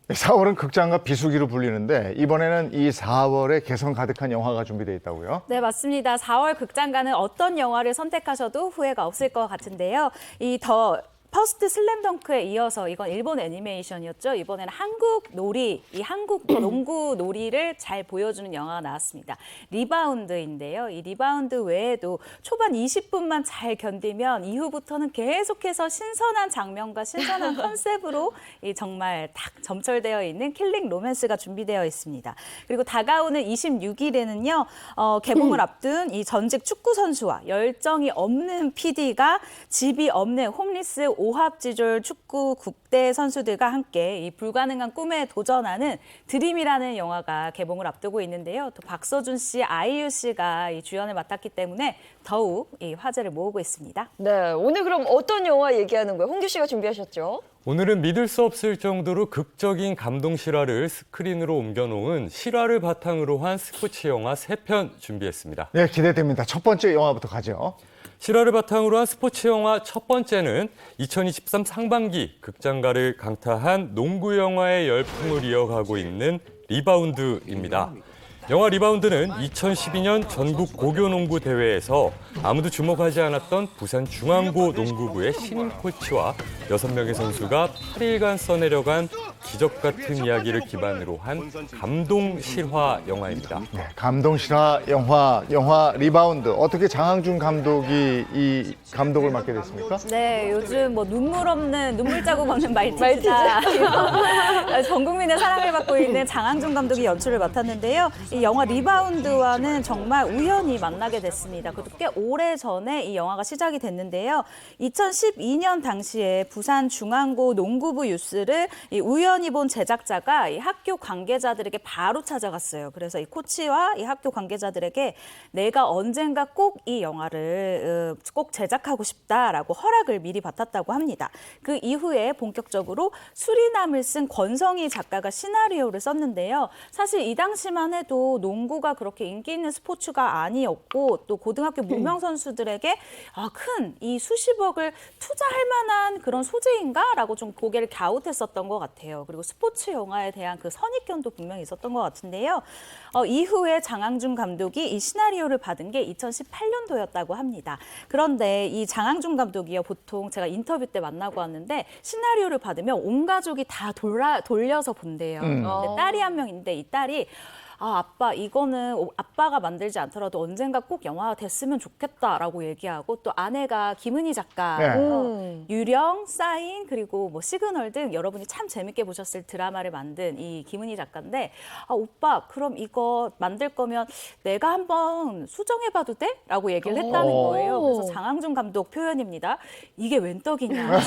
4월은 극장가 비수기로 불리는데 이번에는 이 4월에 개성 가득한 영화가 준비되어 있다고요? 네, 맞습니다. 4월 극장가는 어떤 영화를 선택하셔도 후회가 없을 것 같은데요. 이 더 퍼스트 슬램덩크에 이어서 이건 일본 애니메이션이었죠. 이번에는 한국 놀이, 이 한국 농구 놀이를 잘 보여주는 영화가 나왔습니다. 리바운드인데요. 이 리바운드 외에도 초반 20분만 잘 견디면 이후부터는 계속해서 신선한 장면과 신선한 컨셉으로 이 정말 딱 점철되어 있는 킬링 로맨스가 준비되어 있습니다. 그리고 다가오는 26일에는요. 개봉을 앞둔 이 전직 축구 선수와 열정이 없는 PD가 집이 없는 홈리스 오합지졸 축구 국대 선수들과 함께 이 불가능한 꿈에 도전하는 드림이라는 영화가 개봉을 앞두고 있는데요. 또 박서준 씨, 아이유 씨가 이 주연을 맡았기 때문에 더욱 이 화제를 모으고 있습니다. 네, 오늘 그럼 어떤 영화 얘기하는 거예요? 홍규 씨가 준비하셨죠? 오늘은 믿을 수 없을 정도로 극적인 감동 실화를 스크린으로 옮겨놓은 실화를 바탕으로 한 스포츠 영화 3편 준비했습니다. 네, 기대됩니다. 첫 번째 영화부터 가죠. 실화를 바탕으로 한 스포츠 영화 첫 번째는 2023 상반기 극장가를 강타한 농구 영화의 열풍을 이어가고 있는 리바운드입니다. 영화 리바운드는 2012년 전국 고교농구 대회에서 아무도 주목하지 않았던 부산중앙고 농구부의 신인 코치와 6명의 선수가 8일간 써내려간 기적 같은 이야기를 기반으로 한 감동 실화 영화입니다. 네, 감동 실화 영화 리바운드. 어떻게 장항준 감독이 이 감독을 맡게 됐습니까? 네, 요즘 뭐 눈물 자국 없는 말티즈다. 전 국민의 사랑을 받고 있는 장항준 감독이 연출을 맡았는데요. 이 영화 리바운드와는 정말 우연히 만나게 됐습니다. 그것도 꽤 오래 전에 이 영화가 시작이 됐는데요. 2012년 당시에 부산 중앙고 농구부 뉴스를 이 우연히 본 제작자가 이 학교 관계자들에게 바로 찾아갔어요. 그래서 이 코치와 이 학교 관계자들에게 내가 언젠가 꼭 이 영화를 꼭 제작하고 싶다라고 허락을 미리 받았다고 합니다. 그 이후에 본격적으로 수리남을 쓴 권성희 작가가 시나리오를 썼는데요. 사실 이 당시만 해도 농구가 그렇게 인기 있는 스포츠가 아니었고 또 고등학교 무명 선수들에게 큰 이 수십억을 투자할 만한 그런 소재인가라고 좀 고개를 갸웃했었던 것 같아요. 그리고 스포츠 영화에 대한 그 선입견도 분명히 있었던 것 같은데요. 이후에 장항준 감독이 이 시나리오를 받은 게 2018년도였다고 합니다. 그런데 이 장항준 감독이요, 보통 제가 인터뷰 때 만나고 왔는데 시나리오를 받으면 온 가족이 다 돌려서 본대요. 근데 딸이 한 명인데 이 딸이 아빠 이거는 아빠가 만들지 않더라도 언젠가 꼭 영화가 됐으면 좋겠다라고 얘기하고 또 아내가 김은희 작가, 유령, 사인 그리고 뭐 시그널 등 여러분이 참 재밌게 보셨을 드라마를 만든 이 김은희 작가인데 오빠 그럼 이거 만들 거면 내가 한번 수정해봐도 돼? 라고 얘기를 했다는 거예요. 그래서 장항준 감독 표현입니다. 이게 웬 떡이냐.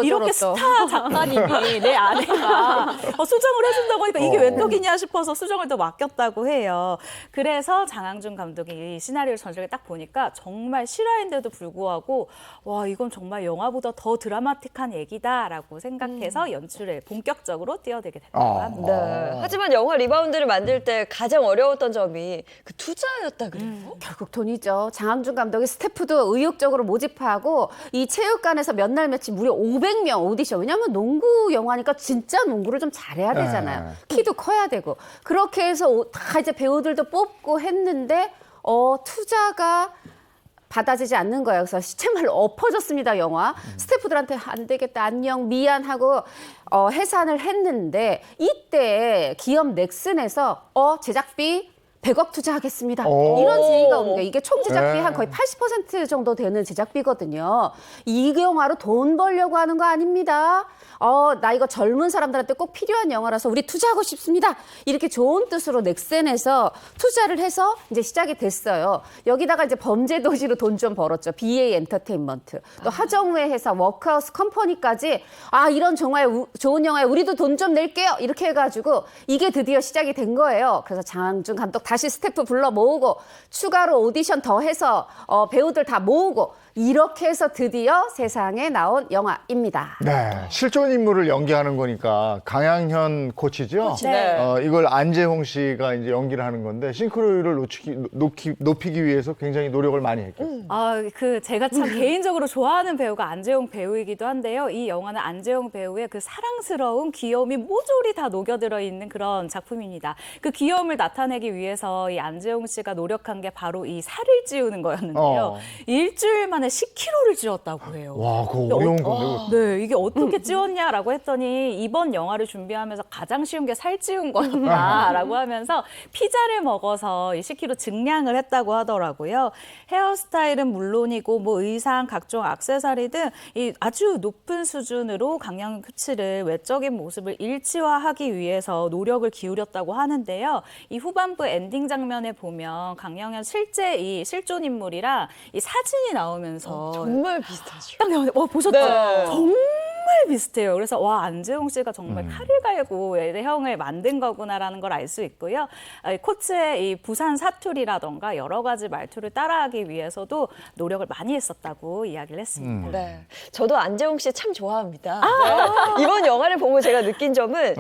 이렇게 스타 작가님이 내 아내가 수정을 해준다고 하니까 이게 웬 떡이냐 싶어서 수정을 더 맡겼다고 해요. 그래서 장항준 감독이 이 시나리오를 전적에 딱 보니까 정말 실화인데도 불구하고 와 이건 정말 영화보다 더 드라마틱한 얘기다라고 생각해서 연출에 본격적으로 뛰어들게 됐다고 합니다. 네. 하지만 영화 리바운드를 만들 때 가장 어려웠던 점이 그 투자였다 그래요? 결국 돈이죠. 장항준 감독이 스태프도 의욕적으로 모집하고 이 체육관에서 몇 날 며칠 무려 500명 오디션. 왜냐하면 농구 영화니까 진짜 농구를 좀 잘해야 되잖아요. 키도 커야 되고. 그렇게 해서 다 이제 배우들도 뽑고 했는데 투자가 받아지지 않는 거예요. 그래서 시체말로 엎어졌습니다, 영화. 스태프들한테 안 되겠다, 안녕, 미안하고 해산을 했는데 이때 기업 넥슨에서 제작비 100억 투자하겠습니다. 이런 제의가 옵니다. 이게 총 제작비 한 거의 80% 정도 되는 제작비거든요. 이 영화로 돈 벌려고 하는 거 아닙니다. 나 이거 젊은 사람들한테 꼭 필요한 영화라서 우리 투자하고 싶습니다. 이렇게 좋은 뜻으로 넥센에서 투자를 해서 이제 시작이 됐어요. 여기다가 이제 범죄도시로 돈 좀 벌었죠. BA 엔터테인먼트. 또 하정우의 회사 워크하우스 컴퍼니까지 이런 좋은 영화에 우리도 돈 좀 낼게요. 이렇게 해가지고 이게 드디어 시작이 된 거예요. 그래서 장항준 감독 다시 스태프 불러 모으고 추가로 오디션 더 해서 배우들 다 모으고 이렇게 해서 드디어 세상에 나온 영화입니다. 네, 실존 인물을 연기하는 거니까 강양현 코치죠. 네. 이걸 안재홍 씨가 이제 연기를 하는 건데 싱크로율을 높이기 위해서 굉장히 노력을 많이 했죠. 제가 참 개인적으로 좋아하는 배우가 안재홍 배우이기도 한데요. 이 영화는 안재홍 배우의 그 사랑스러운 귀여움이 모조리 다 녹여들어 있는 그런 작품입니다. 그 귀여움을 나타내기 위해서 이 안재홍 씨가 노력한 게 바로 이 살을 찌우는 거였는데요. 일주일 만에 10kg를 찌웠다고 해요. 와, 그거 어려운 건데. 네, 이게 어떻게 찌웠냐라고 했더니 이번 영화를 준비하면서 가장 쉬운 게 살 찌운 거였다라고 하면서 피자를 먹어서 10kg 증량을 했다고 하더라고요. 헤어스타일은 물론이고 뭐 의상, 각종 액세서리 등 이 아주 높은 수준으로 강양현 코치를 외적인 모습을 일치화하기 위해서 노력을 기울였다고 하는데요. 이 후반부 엔딩 장면에 보면 강양현 실제 이 실존 인물이랑 이 사진이 나오면서 정말 비슷하죠. 딱 나오는데 보셨죠? 네. 정말 비슷해요. 그래서 안재홍 씨가 정말 칼을 갈고 형을 만든 거구나라는 걸 알 수 있고요. 코치의 이 부산 사투리라던가 여러 가지 말투를 따라하기 위해서도 노력을 많이 했었다고 이야기를 했습니다. 네, 저도 안재홍 씨 참 좋아합니다. 네. 이번 영화를 보고 제가 느낀 점은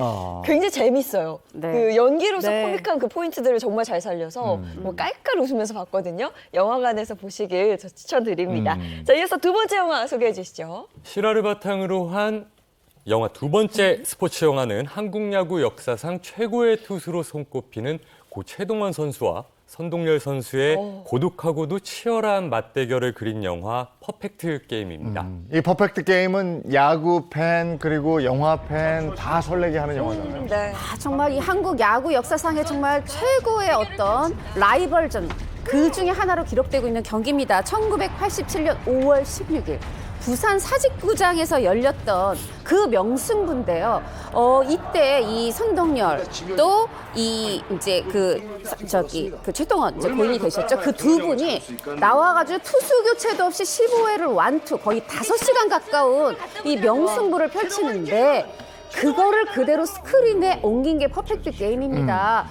굉장히 재밌어요. 네. 그 연기로서 코믹한 그 포인트들을 정말 잘 살려서 뭐 깔깔 웃으면서 봤거든요. 영화관에서 보시길 저 추천드립니다. 자, 이어서 두 번째 영화 소개해 주시죠. 실화를 바탕으로 한 영화 두 번째 스포츠 영화는 한국 야구 역사상 최고의 투수로 손꼽히는 고 최동원 선수와 선동열 선수의 고독하고도 치열한 맞대결을 그린 영화 퍼펙트 게임입니다. 이 퍼펙트 게임은 야구 팬 그리고 영화 팬 다 설레게 하는 영화잖아요. 네. 정말 이 한국 야구 역사상의 정말 최고의 어떤 라이벌전 그 중에 하나로 기록되고 있는 경기입니다. 1987년 5월 16일 부산 사직구장에서 열렸던 그 명승부인데요. 이때 이 선동열 또 이 이제 그 최동원 이제 고인이 되셨죠. 그 두 분이 나와가지고 투수 교체도 없이 15회를 완투 거의 5시간 가까운 이 명승부를 펼치는데 그거를 그대로 스크린에 옮긴 게 퍼펙트 게임입니다.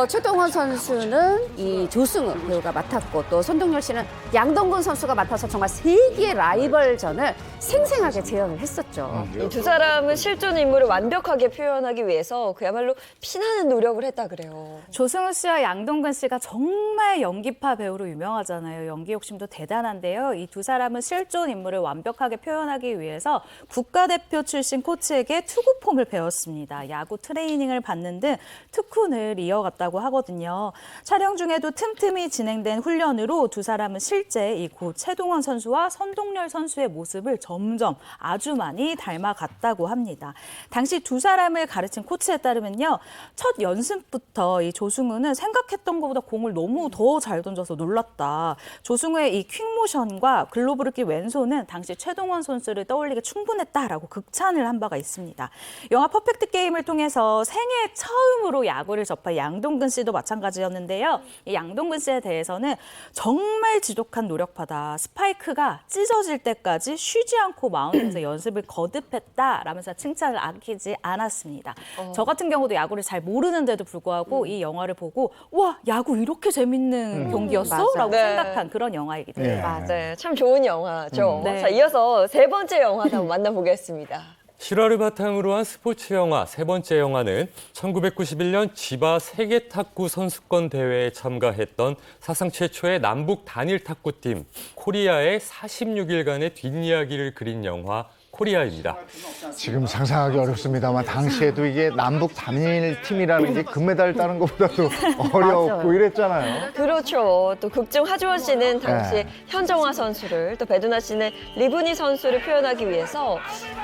최동원 선수는 이 조승우 배우가 맡았고 또 손동열 씨는 양동근 선수가 맡아서 정말 세기의 라이벌전을 생생하게 재현을 했었죠. 이 두 사람은 실존 인물을 완벽하게 표현하기 위해서 그야말로 피나는 노력을 했다 그래요. 조승우 씨와 양동근 씨가 정말 연기파 배우로 유명하잖아요. 연기 욕심도 대단한데요. 이 두 사람은 실존 인물을 완벽하게 표현하기 위해서 국가대표 출신 코치에게 투구 폼을 배웠습니다. 야구 트레이닝을 받는 등 특훈을 이어갔다고 하거든요. 촬영 중에도 틈틈이 진행된 훈련으로 두 사람은 실제 이 고 최동원 선수와 선동열 선수의 모습을 점점 아주 많이 닮아갔다고 합니다. 당시 두 사람을 가르친 코치에 따르면요. 첫 연습부터 이 조승우는 생각했던 것보다 공을 너무 더 잘 던져서 놀랐다. 조승우의 이 퀵모션과 글로브를 낀 왼손은 당시 최동원 선수를 떠올리게 충분했다라고 극찬을 한 바가 있습니다. 영화 퍼펙트 게임을 통해서 생애 처음으로 야구를 접한 양동근 씨도 마찬가지였는데요. 이 양동근 씨에 대해서는 정말 지독한 노력파다. 스파이크가 찢어질 때까지 쉬지 않고 마운드에서 연습을 거듭했다라면서 칭찬을 아끼지 않았습니다. 저 같은 경우도 야구를 잘 모르는데도 불구하고 이 영화를 보고 와 야구 이렇게 재밌는 경기였어? 맞아. 라고 네. 생각한 그런 영화이기도 해요. 맞아요. 참 좋은 영화죠. 네. 자, 이어서 세 번째 영화 한번 만나보겠습니다. 실화를 바탕으로 한 스포츠 영화 세 번째 영화는 1991년 지바 세계 탁구 선수권 대회에 참가했던 사상 최초의 남북 단일 탁구팀 코리아의 46일간의 뒷이야기를 그린 영화 코리아입니다. 지금 상상하기 어렵습니다만 당시에도 이게 남북 단일 팀이라는 게 금메달 따는 것보다도 어렵고 이랬잖아요. 그렇죠. 또 극중 하주원 씨는 당시 네. 현정화 선수를 또 배두나 씨는 리브니 선수를 표현하기 위해서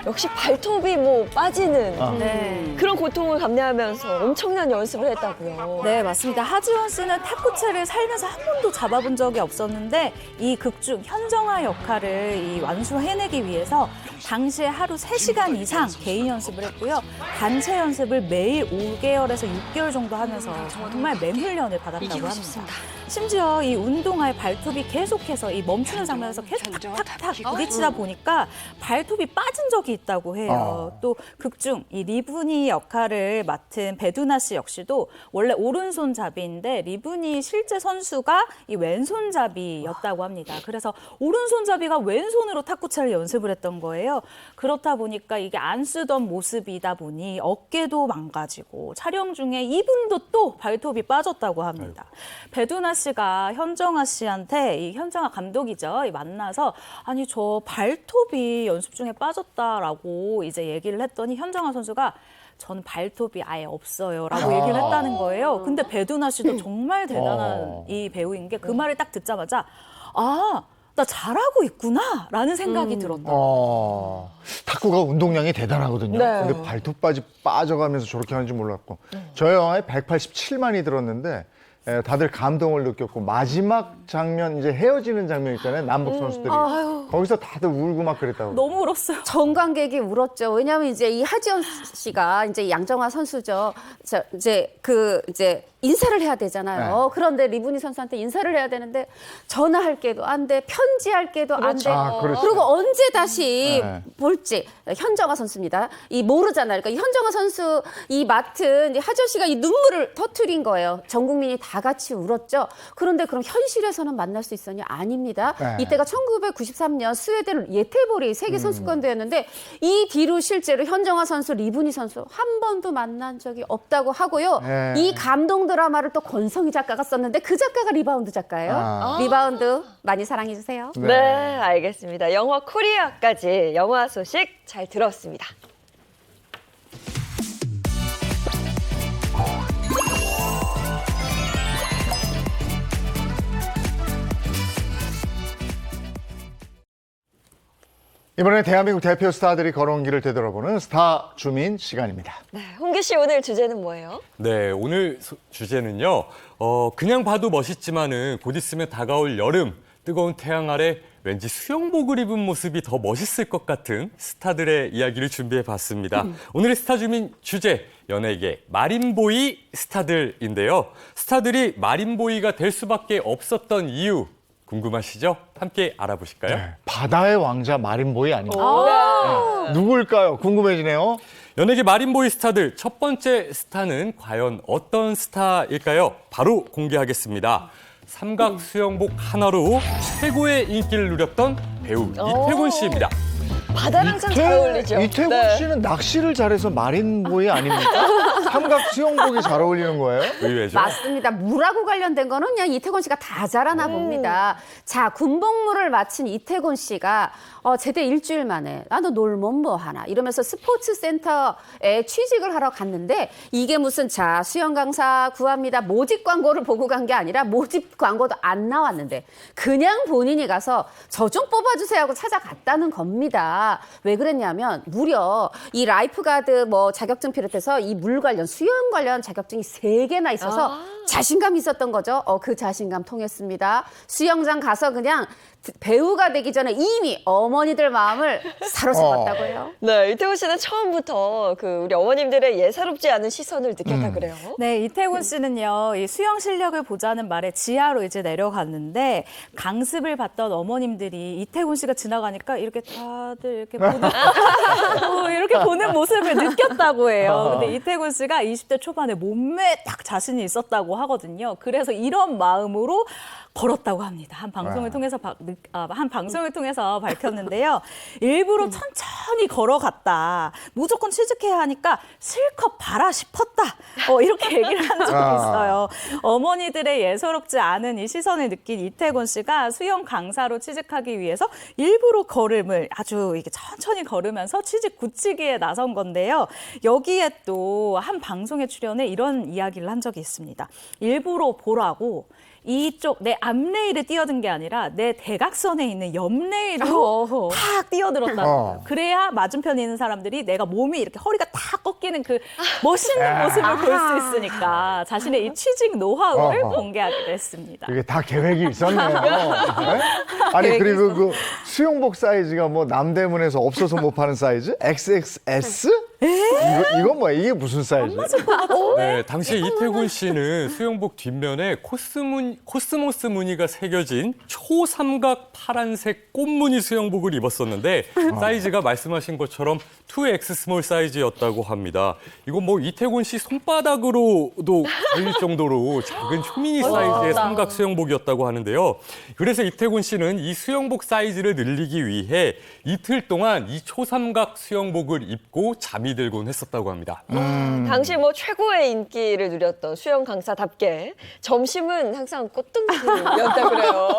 역시 발톱이 뭐 빠지는 네. 그런 고통을 감내하면서 엄청난 연습을 했다고요. 네, 맞습니다. 하지원 씨는 탁구채를 살면서 한 번도 잡아본 적이 없었는데 이 극중 현정화 역할을 이 완수해내기 위해서 당시에 하루 3시간 이상 개인 연습을 했고요. 단체 연습을 매일 5개월에서 6개월 정도 하면서 정말 맹훈련을 받았다고 합니다. 심지어 이 운동화에 발톱이 계속해서 이 멈추는 장면에서 계속 탁탁탁 부딪히다 보니까 발톱이 빠진 적이 있다고 해요. 또 극중 이 리브니 역할을 맡은 배두나 씨 역시도 원래 오른손잡이인데 리브니 실제 선수가 이 왼손잡이였다고 합니다. 그래서 오른손잡이가 왼손으로 탁구채를 연습을 했던 거예요. 그렇다 보니까 이게 안 쓰던 모습이다 보니 어깨도 망가지고 촬영 중에 이분도 또 발톱이 빠졌다고 합니다. 배두나 씨가 현정아 씨한테 이 현정아 감독이죠. 만나서 아니 저 발톱이 연습 중에 빠졌다라고 이제 얘기를 했더니 현정아 선수가 저는 발톱이 아예 없어요라고 얘기를 했다는 거예요. 근데 배두나 씨도 정말 대단한 이 배우인 게 그 말을 딱 듣자마자 나 잘하고 있구나라는 생각이 들었다. 탁구가 운동량이 대단하거든요. 네. 근데 발톱까지 빠져가면서 저렇게 하는지 몰랐고. 저 영화에 187만이 들었는데 다들 감동을 느꼈고 마지막 장면 이제 헤어지는 장면 있잖아요. 남북 선수들이. 거기서 다들 울고 막 그랬다고. 너무 울었어요. 전 관객이 울었죠. 왜냐하면 이제 이 하지원 씨가 이제 양정화 선수죠. 이제 인사를 해야 되잖아요. 네. 그런데 리브니 선수한테 인사를 해야 되는데 전화할 게도 안 돼, 편지할 게도 안 돼. 그렇죠. 그리고 언제 다시 네. 볼지 현정화 선수입니다. 이 모르잖아요. 그러니까 이 현정화 선수 이 맡은 하지원 씨가 이 눈물을 터뜨린 거예요. 전 국민이 다 같이 울었죠. 그런데 그럼 현실에서는 만날 수 있었냐? 아닙니다. 네. 이때가 1993년 스웨덴 예테보리 세계 선수권 대회였는데 이 뒤로 실제로 현정화 선수, 리브니 선수 한 번도 만난 적이 없다고 하고요. 네. 이 감동 드라마를 또 권성희 작가가 썼는데 그 작가가 리바운드 작가예요. 리바운드 많이 사랑해 주세요. 네, 알겠습니다. 영화 코리아까지 영화 소식 잘 들었습니다. 이번에 대한민국 대표 스타들이 걸어온 길을 되돌아보는 스타 주민 시간입니다. 네, 홍기 씨 오늘 주제는 뭐예요? 네, 오늘 주제는요. 그냥 봐도 멋있지만은 곧 있으면 다가올 여름, 뜨거운 태양 아래 왠지 수영복을 입은 모습이 더 멋있을 것 같은 스타들의 이야기를 준비해봤습니다. 오늘의 스타 주민 주제, 연예계 마린보이 스타들인데요. 스타들이 마린보이가 될 수밖에 없었던 이유 궁금하시죠? 함께 알아보실까요? 네, 바다의 왕자 마린보이 아닙니까? 네. 누굴까요? 궁금해지네요. 연예계 마린보이 스타들 첫 번째 스타는 과연 어떤 스타일까요? 바로 공개하겠습니다. 삼각 수영복 하나로 최고의 인기를 누렸던 배우 이태곤 씨입니다. 바다랑 참 잘 어울리죠. 이태곤 네. 씨는 낚시를 잘해서 마린보이 아닙니까? 삼각 수영복이 잘 어울리는 거예요? 의외죠? 맞습니다. 물하고 관련된 거는 그냥 이태곤 씨가 다 잘하나 봅니다. 자, 군복무를 마친 이태곤 씨가 제대 일주일 만에 나도 놀면 뭐 하나 이러면서 스포츠 센터에 취직을 하러 갔는데 이게 무슨 자 수영 강사 구합니다 모집 광고를 보고 간 게 아니라 모집 광고도 안 나왔는데 그냥 본인이 가서 저 좀 뽑아주세요 하고 찾아갔다는 겁니다. 왜 그랬냐면 무려 이 라이프가드 뭐 자격증 비롯해서 이 물 관련 수영 관련 자격증이 3개나 있어서 자신감이 있었던 거죠. 그 자신감 통했습니다. 수영장 가서 그냥 배우가 되기 전에 이미 어머니들 마음을 사로잡았다고 해요. 네, 이태곤 씨는 처음부터 우리 어머님들의 예사롭지 않은 시선을 느꼈다 그래요. 네, 이태곤 씨는요, 이 수영 실력을 보자는 말에 지하로 이제 내려갔는데 강습을 받던 어머님들이 이태곤 씨가 지나가니까 이렇게 다들 이렇게 보는, 이렇게 보는 모습을 느꼈다고 해요. 근데 이태곤 씨가 20대 초반에 몸매에 딱 자신이 있었다고 하거든요. 그래서 이런 마음으로 걸었다고 합니다. 한 방송을 통해서 밝혔는데요. 일부러 천천히 걸어갔다. 무조건 취직해야 하니까 실컷 봐라 싶었다. 이렇게 얘기를 한 적이 있어요. 어머니들의 예사롭지 않은 이 시선을 느낀 이태곤 씨가 수영 강사로 취직하기 위해서 일부러 걸음을 아주 이게 천천히 걸으면서 취직 굳히기에 나선 건데요. 여기에 또 한 방송에 출연해 이런 이야기를 한 적이 있습니다. 일부러 보라고 이쪽 내 앞레일에 뛰어든 게 아니라 내 대각선에 있는 옆레일로 탁 뛰어들었다는 거예요. 그래야 맞은편에 있는 사람들이 내가 몸이 이렇게 허리가 탁 꺾이는 그 멋있는 모습을 볼 수 있으니까 자신의 이 취직 노하우를 공개하기도 했습니다. 이게 다 계획이 있었네요. 네? 아니 그리고 그 수영복 사이즈가 뭐 남대문에서 없어서 못 파는 사이즈? XXS? 이건 뭐야? 이게 무슨 사이즈? 네, 당시 이태곤 씨는 수영복 뒷면에 코스모스 무늬가 새겨진 초삼각 파란색 꽃무늬 수영복을 입었었는데 사이즈가 말씀하신 것처럼 2X 스몰 사이즈였다고 합니다. 이거 뭐 이태곤 씨 손바닥으로도 걸릴 정도로 작은 초미니 사이즈의 삼각 수영복이었다고 하는데요. 그래서 이태곤 씨는 이 수영복 사이즈를 늘리기 위해 이틀 동안 이 초삼각 수영복을 입고 잠이 들곤 했었다고 합니다. 당시 뭐 최고의 인기를 누렸던 수영 강사답게 점심은 항상 꽃등심이었다 그래요.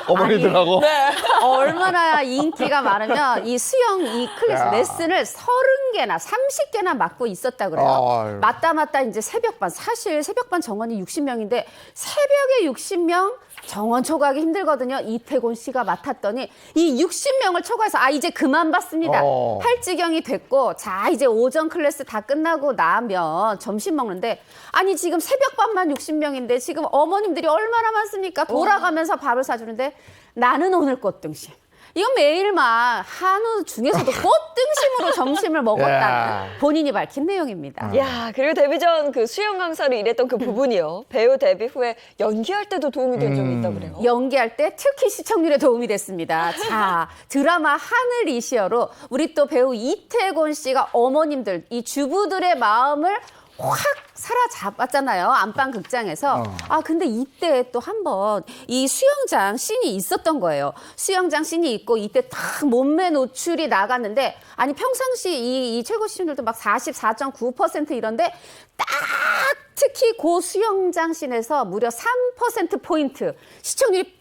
어머니들하고? 네. 얼마나 인기가 많으면 이 수영 이 클래스 레슨을 30개나 30개나 맡고 있었다 그래요. 맞다 이제 새벽반 사실 새벽반 정원이 60명인데 새벽에 60명 정원 초과하기 힘들거든요. 이태곤 씨가 맡았더니 이 60명을 초과해서 이제 그만 받습니다. 할 지경이 됐고 자 이제 오전 클래스 다 끝나고 나면 점심 먹는데 아니 지금 새벽반만 60명인데 지금 어머님들이 얼마나 많습니까? 돌아가면서 밥을 사주는데 나는 오늘 꽃등심. 이건 매일만 한우 중에서도 꽃등심으로 점심을 먹었다는 본인이 밝힌 내용입니다. 야, 그리고 데뷔 전 수영 강사로 일했던 그 부분이요. 배우 데뷔 후에 연기할 때도 도움이 된 적이 있다고 그래요. 연기할 때 특히 시청률에 도움이 됐습니다. 자, 드라마 하늘 이시여로 우리 또 배우 이태곤 씨가 어머님들, 이 주부들의 마음을 확 사로잡았잖아요. 안방 극장에서. 근데 이때 또 한 번 이 수영장 씬이 있었던 거예요. 수영장 씬이 있고 이때 딱 몸매 노출이 나갔는데 아니 평상시 이 최고 시청률도 막 44.9% 이런데 딱 특히 그 수영장 씬에서 무려 3%포인트 시청률이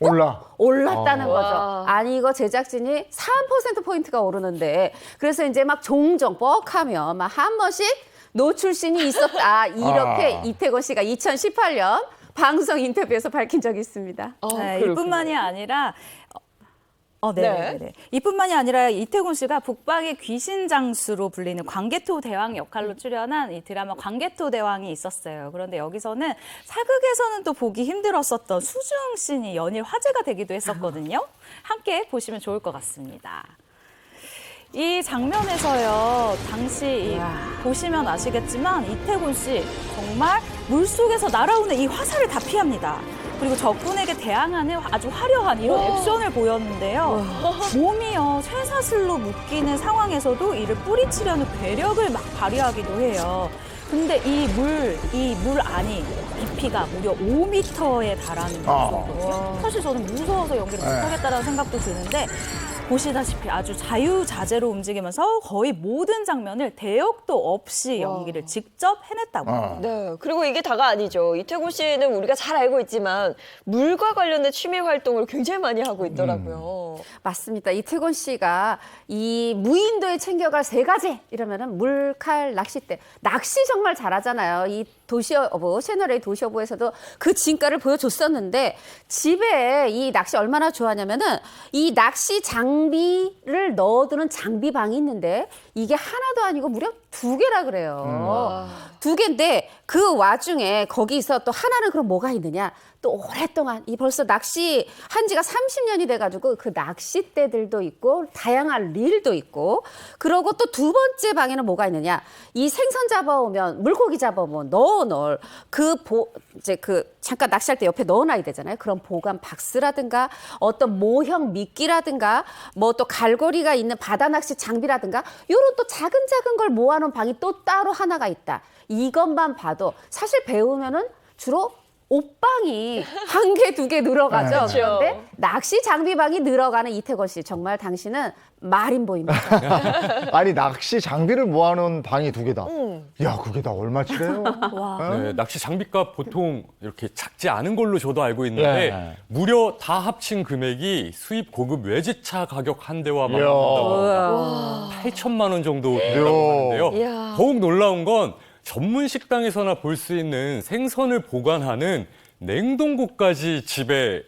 올랐다는 거죠. 아니 이거 제작진이 3%포인트가 오르는데 그래서 이제 막 종종 뻑하면 막 한 번씩 노출신이 있었다. 이렇게 이태곤 씨가 2018년 방송 인터뷰에서 밝힌 적이 있습니다. 네, 이뿐만이 아니라 네. 이뿐만이 아니라 이태곤 씨가 북방의 귀신 장수로 불리는 광개토 대왕 역할로 출연한 이 드라마 광개토 대왕이 있었어요. 그런데 여기서는 사극에서는 또 보기 힘들었었던 수중 씬이 연일 화제가 되기도 했었거든요. 함께 보시면 좋을 것 같습니다. 이 장면에서요, 당시 보시면 아시겠지만 이태곤 씨 정말 물속에서 날아오는 이 화살을 다 피합니다. 그리고 적군에게 대항하는 아주 화려한 이런 액션을 보였는데요. 몸이요, 쇠사슬로 묶이는 상황에서도 이를 뿌리치려는 괴력을 막 발휘하기도 해요. 근데 이 물 안이 깊이가 무려 5m에 달하는 물이거든요. 사실 저는 무서워서 연기를 못하겠다라는 생각도 드는데 보시다시피 아주 자유자재로 움직이면서 거의 모든 장면을 대역도 없이 연기를 직접 해냈다고 합니다. 네, 그리고 이게 다가 아니죠. 이태곤 씨는 우리가 잘 알고 있지만 물과 관련된 취미 활동을 굉장히 많이 하고 있더라고요. 맞습니다. 이태곤 씨가 이 무인도에 챙겨갈 3가지 이러면은 물, 칼, 낚싯대. 낚시 정말 잘하잖아요. 이 도시어부, 채널A 도시어부에서도 그 진가를 보여줬었는데 집에 이 낚시 얼마나 좋아하냐면은 이 낚시 장비를 넣어두는 장비방이 있는데 이게 하나도 아니고 무려 2개라 그래요. 2개인데 그 와중에 거기서 또 하나는 그럼 뭐가 있느냐? 또 오랫동안 이 벌써 낚시 한 지가 30년이 돼가지고 그 낚싯대들도 있고 다양한 릴도 있고 그러고 또 2번째 방에는 뭐가 있느냐? 이 생선 잡아오면 물고기 잡아오면 넣어놓을 이제 잠깐 낚시할 때 옆에 넣어놔야 되잖아요. 그런 보관 박스라든가 어떤 모형 미끼라든가 뭐 또 갈고리가 있는 바다 낚시 장비라든가 이런 또 작은 걸 모아놓은 방이 또 따로 하나가 있다. 이것만 봐도 사실 배우면은 주로 옷방이 1개, 2개 늘어가죠. 그런데 낚시 장비방이 늘어가는 이태곤 씨 정말 당신은 마린보입니다. 아니 낚시 장비를 모아놓은 방이 2개다. 야, 그게 다 얼마치래요? 네, 낚시 장비값 보통 이렇게 작지 않은 걸로 저도 알고 있는데 무려 다 합친 금액이 수입 고급 외제차 가격 한 대와 맞는다고 합니다. 8천만 원 정도 된다고 하는데요. 더욱 놀라운 건 전문 식당에서나 볼 수 있는 생선을 보관하는 냉동고까지 집에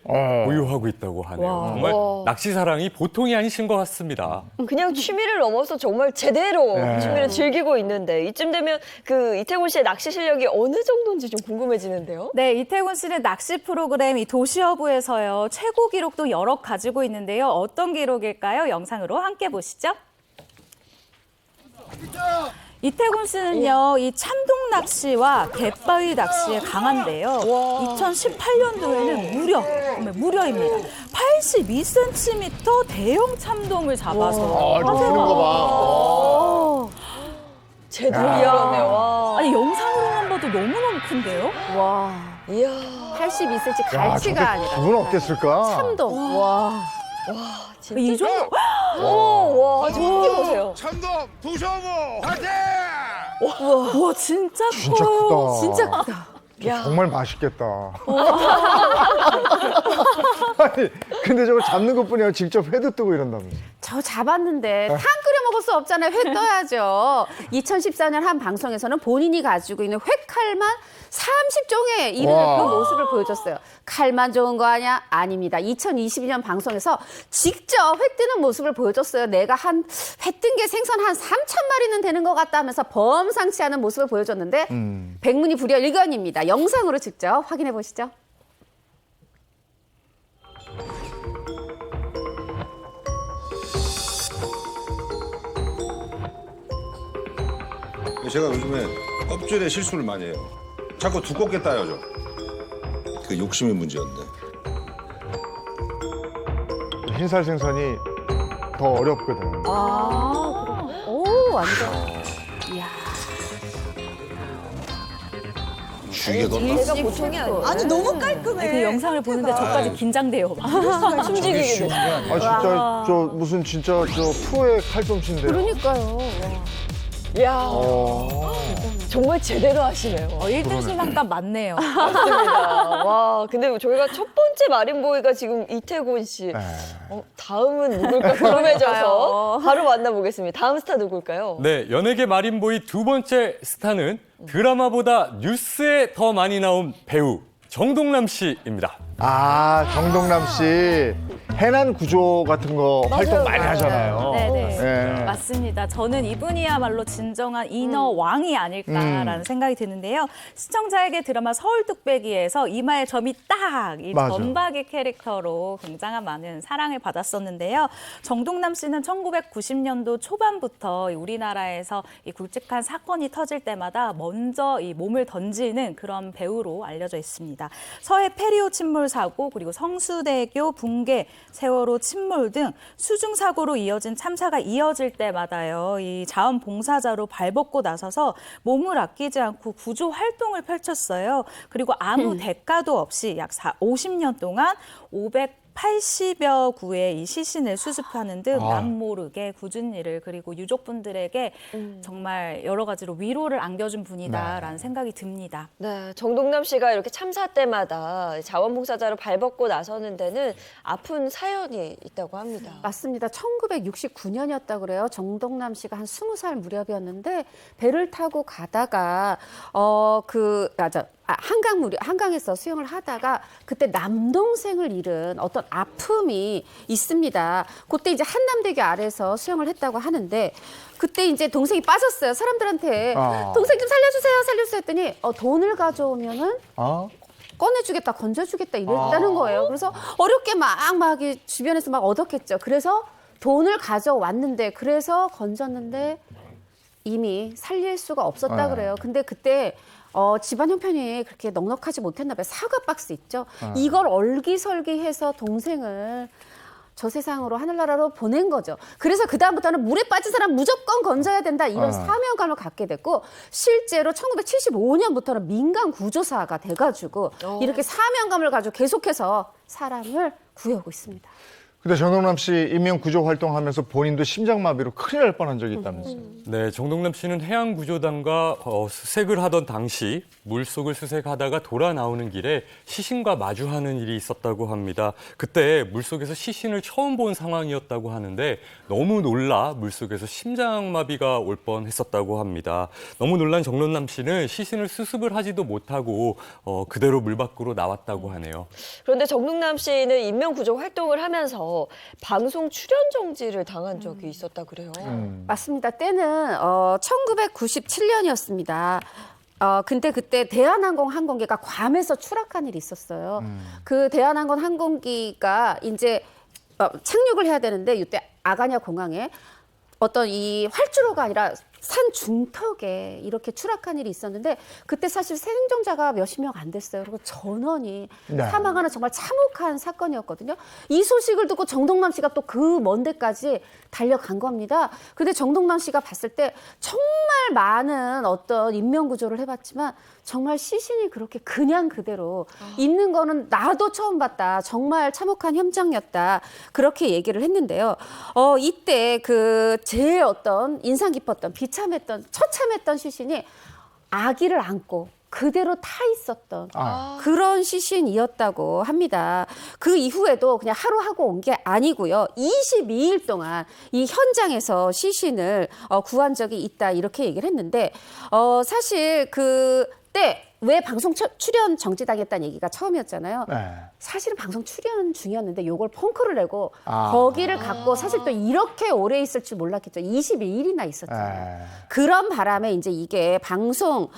보유하고 있다고 하네요. 정말 낚시 사랑이 보통이 아니신 것 같습니다. 그냥 취미를 넘어서 정말 제대로 취미를 즐기고 있는데 이쯤 되면 그 이태곤 씨의 낚시 실력이 어느 정도인지 좀 궁금해지는데요. 네, 이태곤 씨는 낚시 프로그램 이 도시어부에서요, 최고 기록도 여러 가지고 있는데요. 어떤 기록일까요? 영상으로 함께 보시죠. 이태곤 씨는요, 이 참동 낚시와 갯바위 낚시에 강한데요. 2018년도에는 무려입니다. 82cm 대형 참동을 잡아서 뜨는 거 제대로 이어졌네요. 아니, 영상으로만 봐도 너무너무 큰데요? 와, 이야. 82cm 봐. 갈치가 아니라 기분 어땠을까? 참동. 와. 진짜. 이 정도? 와, 저기 보세요. 참돔 도시어부 화이팅! 와, 진짜 진짜 커요. 크다. 진짜 크다. 정말 맛있겠다. 아니, 근데 저거 잡는 것뿐이 아니라 직접 회도 뜨고 이런다면서. 저 잡았는데 탕 끓여 먹을 수 없잖아요. 회 떠야죠. 2014년 한 방송에서는 본인이 가지고 있는 회칼만 30종에 이르는 그 모습을 보여줬어요. 칼만 좋은 거 아니야? 아닙니다. 2022년 방송에서 직접 회 뜨는 모습을 보여줬어요. 내가 회 뜬 게 생선 한 3,000마리는 되는 것 같다 하면서 범상치 않은 모습을 보여줬는데 백문이 불여일견입니다. 영상으로 직접 확인해 보시죠. 제가 요즘에 껍질에 실수를 많이 해요. 자꾸 두껍게 따요, 그 욕심이 문제였는데. 흰살 생선이 더 어렵거든. 오, 완전. 이야. 쥐게 넣나? 제가 보통이 아니에요. 아니 너무 깔끔해. 그 영상을 보는데 저까지 긴장돼요. 숨지게 돼. 아, 진짜 저 무슨 진짜 저 프로의 칼솜씨인데. 그러니까요. 이야. 정말 제대로 하시네요. 1등 신랑감 맞네요. 맞습니다. 와, 근데 저희가 첫 번째 마린보이가 지금 이태곤 씨. 다음은 누굴까 궁금해져서 바로 만나보겠습니다. 다음 스타 누굴까요? 네, 연예계 마린보이 2번째 스타는 드라마보다 뉴스에 더 많이 나온 배우 정동남 씨입니다. 정동남 씨 해난 구조 같은 거 활동 많이 맞아요. 하잖아요. 네네. 예. 맞습니다. 저는 이분이야말로 진정한 인어 왕이 아닐까라는 생각이 드는데요. 시청자에게 드라마 서울뚝배기에서 이마에 점이 딱 이 맞아. 점박이 캐릭터로 굉장한 많은 사랑을 받았었는데요. 정동남 씨는 1990년도 초반부터 우리나라에서 이 굵직한 사건이 터질 때마다 먼저 이 몸을 던지는 그런 배우로 알려져 있습니다. 서해 페리오 침몰 사고, 그리고 성수대교 붕괴, 세월호 침몰 등 수중 사고로 이어진 참사가 이어질 때마다요, 이 자원봉사자로 발벗고 나서서 몸을 아끼지 않고 구조 활동을 펼쳤어요. 그리고 아무 대가도 없이 약 50년 동안 580여 구의 이 시신을 수습하는 등 남모르게 굳은 일을, 그리고 유족분들에게 정말 여러 가지로 위로를 안겨준 분이다라는 생각이 듭니다. 네, 정동남 씨가 이렇게 참사 때마다 자원봉사자로 발벗고 나서는 데는 아픈 사연이 있다고 합니다. 맞습니다. 1969년이었다고 그래요. 정동남 씨가 한 20살 무렵이었는데 배를 타고 가다가 한강에서 수영을 하다가 그때 남동생을 잃은 어떤 아픔이 있습니다. 그때 이제 한남대교 아래에서 수영을 했다고 하는데 그때 이제 동생이 빠졌어요. 사람들한테 동생 좀 살려주세요 했더니 돈을 가져오면은 꺼내주겠다, 건져주겠다 이랬다는 거예요. 그래서 어렵게 막 주변에서 막 얻었겠죠. 그래서 돈을 가져왔는데, 그래서 건졌는데 이미 살릴 수가 없었다 그래요. 근데 그때 집안 형편이 그렇게 넉넉하지 못했나 봐요. 사과 박스 있죠. 이걸 얼기설기해서 동생을 저 세상으로 하늘나라로 보낸 거죠. 그래서 그다음부터는 물에 빠진 사람 무조건 건져야 된다, 이런 사명감을 갖게 됐고, 실제로 1975년부터는 민간 구조사가 돼가지고 이렇게 사명감을 가지고 계속해서 사람을 구해오고 있습니다. 근데 정동남 씨 인명 구조 활동하면서 본인도 심장마비로 큰일 날 뻔한 적이 있다면서요? 네, 정동남 씨는 해양구조단과 수색을 하던 당시 물속을 수색하다가 돌아 나오는 길에 시신과 마주하는 일이 있었다고 합니다. 그때 물속에서 시신을 처음 본 상황이었다고 하는데 너무 놀라 물속에서 심장마비가 올 뻔했었다고 합니다. 너무 놀란 정동남 씨는 시신을 수습을 하지도 못하고 그대로 물 밖으로 나왔다고 하네요. 그런데 정동남 씨는 인명 구조 활동을 하면서 방송 출연 정지를 당한 적이 있었다 그래요. 맞습니다. 때는 1997년이었습니다. 근데 그때 대한항공 항공기가 괌에서 추락한 일이 있었어요. 그 대한항공 항공기가 이제 착륙을 해야 되는데 이때 아가냐 공항에 어떤 이 활주로가 아니라 산 중턱에 이렇게 추락한 일이 있었는데 그때 사실 생존자가 몇십 명 안 됐어요. 그리고 전원이 사망하는 정말 참혹한 사건이었거든요. 이 소식을 듣고 정동남 씨가 또 그 먼 데까지 달려간 겁니다. 근데 정동남 씨가 봤을 때 정말 많은 어떤 인명구조를 해봤지만 정말 시신이 그렇게 그냥 그대로 있는 거는 나도 처음 봤다. 정말 참혹한 현장이었다. 그렇게 얘기를 했는데요. 이때 제일 어떤 인상 깊었던 처참했던 시신이 아기를 안고 그대로 타 있었던 그런 시신이었다고 합니다. 그 이후에도 그냥 하루 하고 온 게 아니고요. 22일 동안 이 현장에서 시신을 구한 적이 있다, 이렇게 얘기를 했는데 사실 그때 왜 방송 출연 정지당했다는 얘기가 처음이었잖아요. 사실은 방송 출연 중이었는데 요걸 펑크를 내고 거기를 갖고 사실 또 이렇게 오래 있을 줄 몰랐겠죠. 22일이나 있었잖아요. 그런 바람에 이제 이게 방송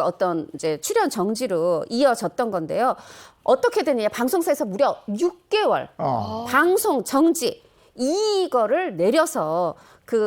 어떤 이제 출연 정지로 이어졌던 건데요. 어떻게 되느냐? 방송사에서 무려 6개월 방송 정지 이거를 내려서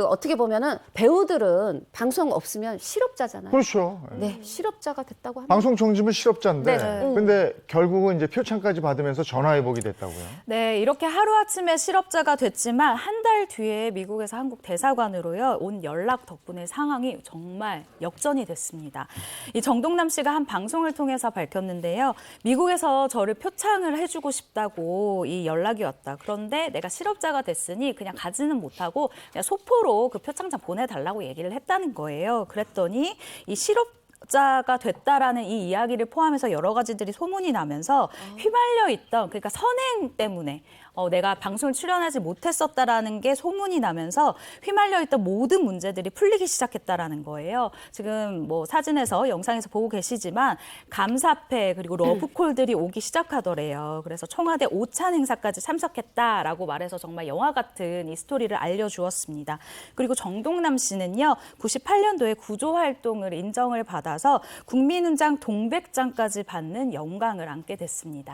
어떻게 보면은 배우들은 방송 없으면 실업자잖아요. 그렇죠. 네, 실업자가 됐다고 합니다. 방송 정지면 실업자인데, 네. 근데 결국은 이제 표창까지 받으면서 전화위복이 됐다고요. 네, 이렇게 하루아침에 실업자가 됐지만 한 달 뒤에 미국에서 한국 대사관으로요 온 연락 덕분에 상황이 정말 역전이 됐습니다. 이 정동남 씨가 한 방송을 통해서 밝혔는데요. 미국에서 저를 표창을 해주고 싶다고 이 연락이 왔다. 그런데 내가 실업자가 됐으니 그냥 가지는 못하고 그냥 소포로 그 표창장 보내달라고 얘기를 했다는 거예요. 그랬더니 이 실업자가 됐다라는 이 이야기를 포함해서 여러 가지들이 소문이 나면서 휘말려 있던, 그러니까 선행 때문에 내가 방송을 출연하지 못했었다라는 게 소문이 나면서 휘말려 있던 모든 문제들이 풀리기 시작했다라는 거예요. 지금 뭐 사진에서 영상에서 보고 계시지만 감사패 그리고 러브콜들이 오기 시작하더래요. 그래서 청와대 오찬 행사까지 참석했다라고 말해서 정말 영화 같은 이 스토리를 알려주었습니다. 그리고 정동남 씨는요, 98년도에 구조 활동을 인정을 받아서 국민훈장 동백장까지 받는 영광을 안게 됐습니다.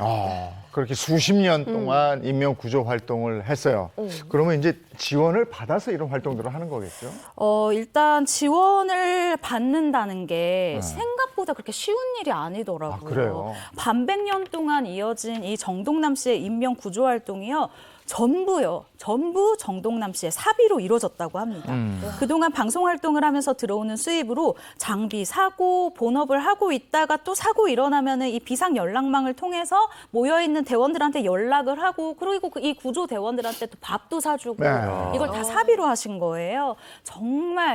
그렇게 수십 년 동안 인명 구조 활동을 했어요. 그러면 이제 지원을 받아서 이런 활동들을 하는 거겠죠? 일단 지원을 받는다는 게 생각보다 그렇게 쉬운 일이 아니더라고요. 그래요? 반백년 동안 이어진 이 정동남 씨의 인명 구조 활동이요. 전부 정동남 씨의 사비로 이루어졌다고 합니다. 그동안 방송 활동을 하면서 들어오는 수입으로 장비 사고, 본업을 하고 있다가 또 사고 일어나면 이 비상 연락망을 통해서 모여있는 대원들한테 연락을 하고 그리고 이 구조 대원들한테 또 밥도 사주고 이걸 다 사비로 하신 거예요.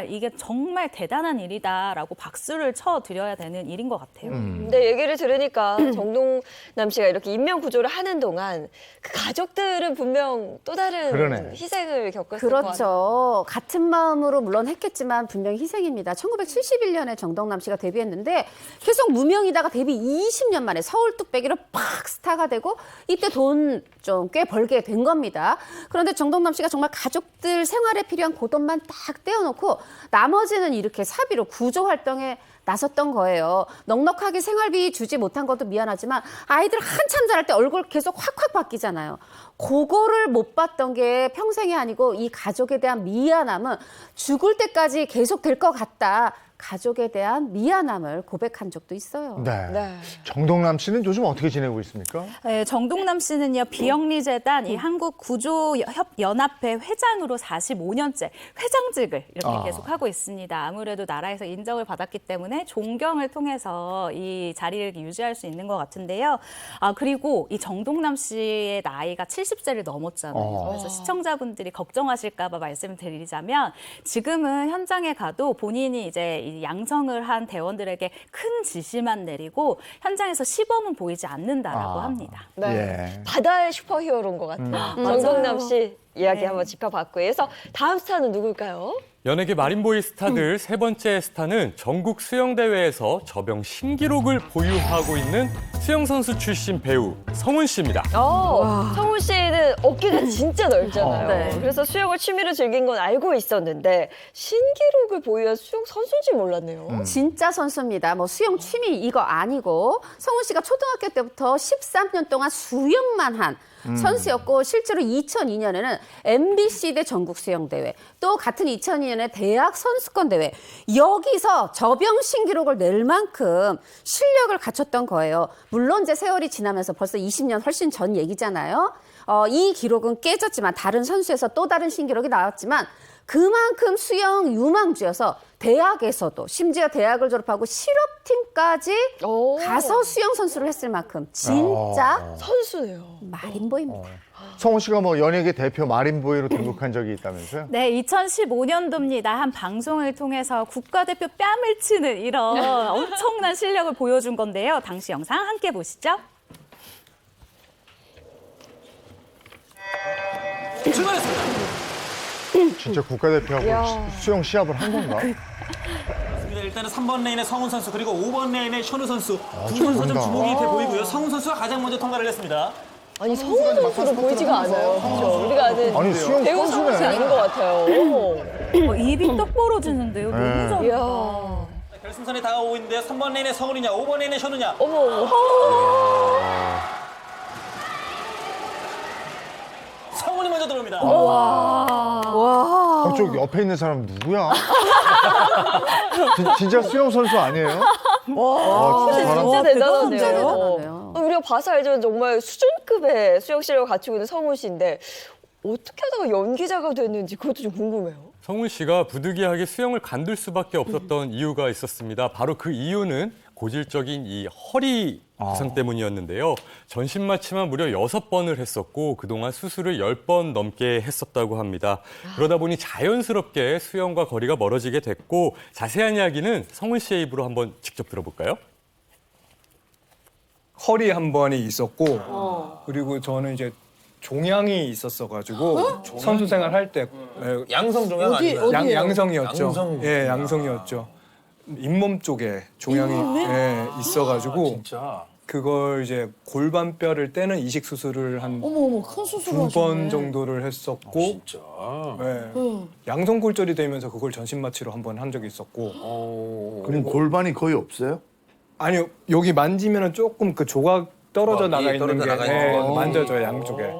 이게 정말 대단한 일이다라고 박수를 쳐드려야 되는 일인 것 같아요. 근데 얘기를 들으니까 정동남 씨가 이렇게 인명 구조를 하는 동안 그 가족들은 분명 또 다른 그러네. 희생을 겪었을 것 같아요. 그렇죠. 같은 마음으로 물론 했겠지만 분명히 희생입니다. 1971년에 정동남 씨가 데뷔했는데 계속 무명이다가 데뷔 20년 만에 서울 뚝배기로 팍 스타가 되고 이때 돈 좀 꽤 벌게 된 겁니다. 그런데 정동남 씨가 정말 가족들 생활에 필요한 그 돈만 딱 떼어놓고 나머지는 이렇게 사비로 구조 활동에 나섰던 거예요. 넉넉하게 생활비 주지 못한 것도 미안하지만 아이들 한참 자랄 때 얼굴 계속 확확 바뀌잖아요. 그거를 못 봤던 게 평생이 아니고 이 가족에 대한 미안함은 죽을 때까지 계속 될 것 같다. 가족에 대한 미안함을 고백한 적도 있어요. 네. 정동남 씨는 요즘 어떻게 지내고 있습니까? 네, 정동남 씨는요, 비영리재단 이 한국구조연합회 회장으로 45년째 회장직을 이렇게 계속 하고 있습니다. 아무래도 나라에서 인정을 받았기 때문에 존경을 통해서 이 자리를 유지할 수 있는 것 같은데요. 그리고 이 정동남 씨의 나이가 70세를 넘었잖아요. 그래서 시청자분들이 걱정하실까 봐 말씀을 드리자면 지금은 현장에 가도 본인이 이제 이 양성을 한 대원들에게 큰 지시만 내리고 현장에서 시범은 보이지 않는다라고 합니다. 네. 바다의 슈퍼히어로인 것 같아요. 정동남 씨 이야기 한번 짚어봤고요. 그래서 다음 스타는 누굴까요? 연예계 마린보이 스타들 세 번째 스타는 전국 수영대회에서 저병 신기록을 보유하고 있는 수영선수 출신 배우 성훈 씨입니다. 성훈 씨는 어깨가 진짜 넓잖아요. 네. 그래서 수영을 취미로 즐긴 건 알고 있었는데 신기록을 보유한 수영 선수인지 몰랐네요. 진짜 선수입니다. 뭐 수영 취미 이거 아니고 성훈 씨가 초등학교 때부터 13년 동안 수영만 한 선수였고 실제로 2002년에는 MBC 대 전국 수영대회 또 같은 2002년에 대학 선수권대회 여기서 저병 신기록을 낼 만큼 실력을 갖췄던 거예요. 물론 이제 세월이 지나면서 벌써 20년 훨씬 전 얘기잖아요. 이 기록은 깨졌지만 다른 선수에서 또 다른 신기록이 나왔지만 그만큼 수영 유망주여서 대학에서도 심지어 대학을 졸업하고 실업팀까지 가서 수영 선수를 했을 만큼 진짜 선수네요. 마린보입니다. 성훈 씨가 뭐 연예계 대표 마린보이로 등극한 적이 있다면서요? 네, 2015년도입니다. 한 방송을 통해서 국가대표 뺨을 치는 이런 엄청난 실력을 보여준 건데요. 당시 영상 함께 보시죠. 진짜 국가대표하고 수영 시합을 한 건가? 일단은 3번 레인의 성훈 선수 그리고 5번 레인의 현우 선수 두 선수 좀 주목이 돼 보이고요. 성훈 선수가 가장 먼저 통과를 했습니다. 아니 성훈 선수로 보이지가 않아요. 그렇죠? 우리가 아는 수영 배우 성훈 씨 아닌 것 같아요. 입이 떡 벌어지는데요. 너무 잘한다. 결승선에 다가오고 있는데요. 3번 레인의 성훈이냐 5번 레인의 현우냐. 성훈이 먼저 들어옵니다. 저쪽 옆에 있는 사람 누구야? 진짜 수영 선수 아니에요? 진짜 대단하네요. 진짜 대단하네요. 우리가 봐서 알지만 정말 수준급의 수영 실력을 갖추고 있는 성훈 씨인데 어떻게 하다가 연기자가 됐는지 그것도 좀 궁금해요. 성훈 씨가 부득이하게 수영을 관둘 수밖에 없었던 이유가 있었습니다. 바로 그 이유는 고질적인 이 허리 부상 때문이었는데요. 전신 마취만 무려 6번을 했었고 그동안 수술을 10번 넘게 했었다고 합니다. 그러다 보니 자연스럽게 수영과 거리가 멀어지게 됐고 자세한 이야기는 성훈 씨의 입으로 한번 직접 들어볼까요? 허리 한 번이 있었고 그리고 저는 이제 종양이 있었어가지고 선수 생활할 때 양성 종양 아닌가요? 양성이었죠. 양성. 예, 양성이었죠. 잇몸 쪽에 종양이 있어가지고 진짜. 그걸 이제 골반뼈를 떼는 이식 수술을 한 큰 수술을 2번 정도를 했었고 진짜. 양성골절이 되면서 그걸 전신 마취로 한 번 한 적이 있었고. 그럼 골반이 거의 없어요? 아니요, 여기 만지면은 조금 그 조각 떨어져 나가 있는 게 거. 만져져요, 양쪽에.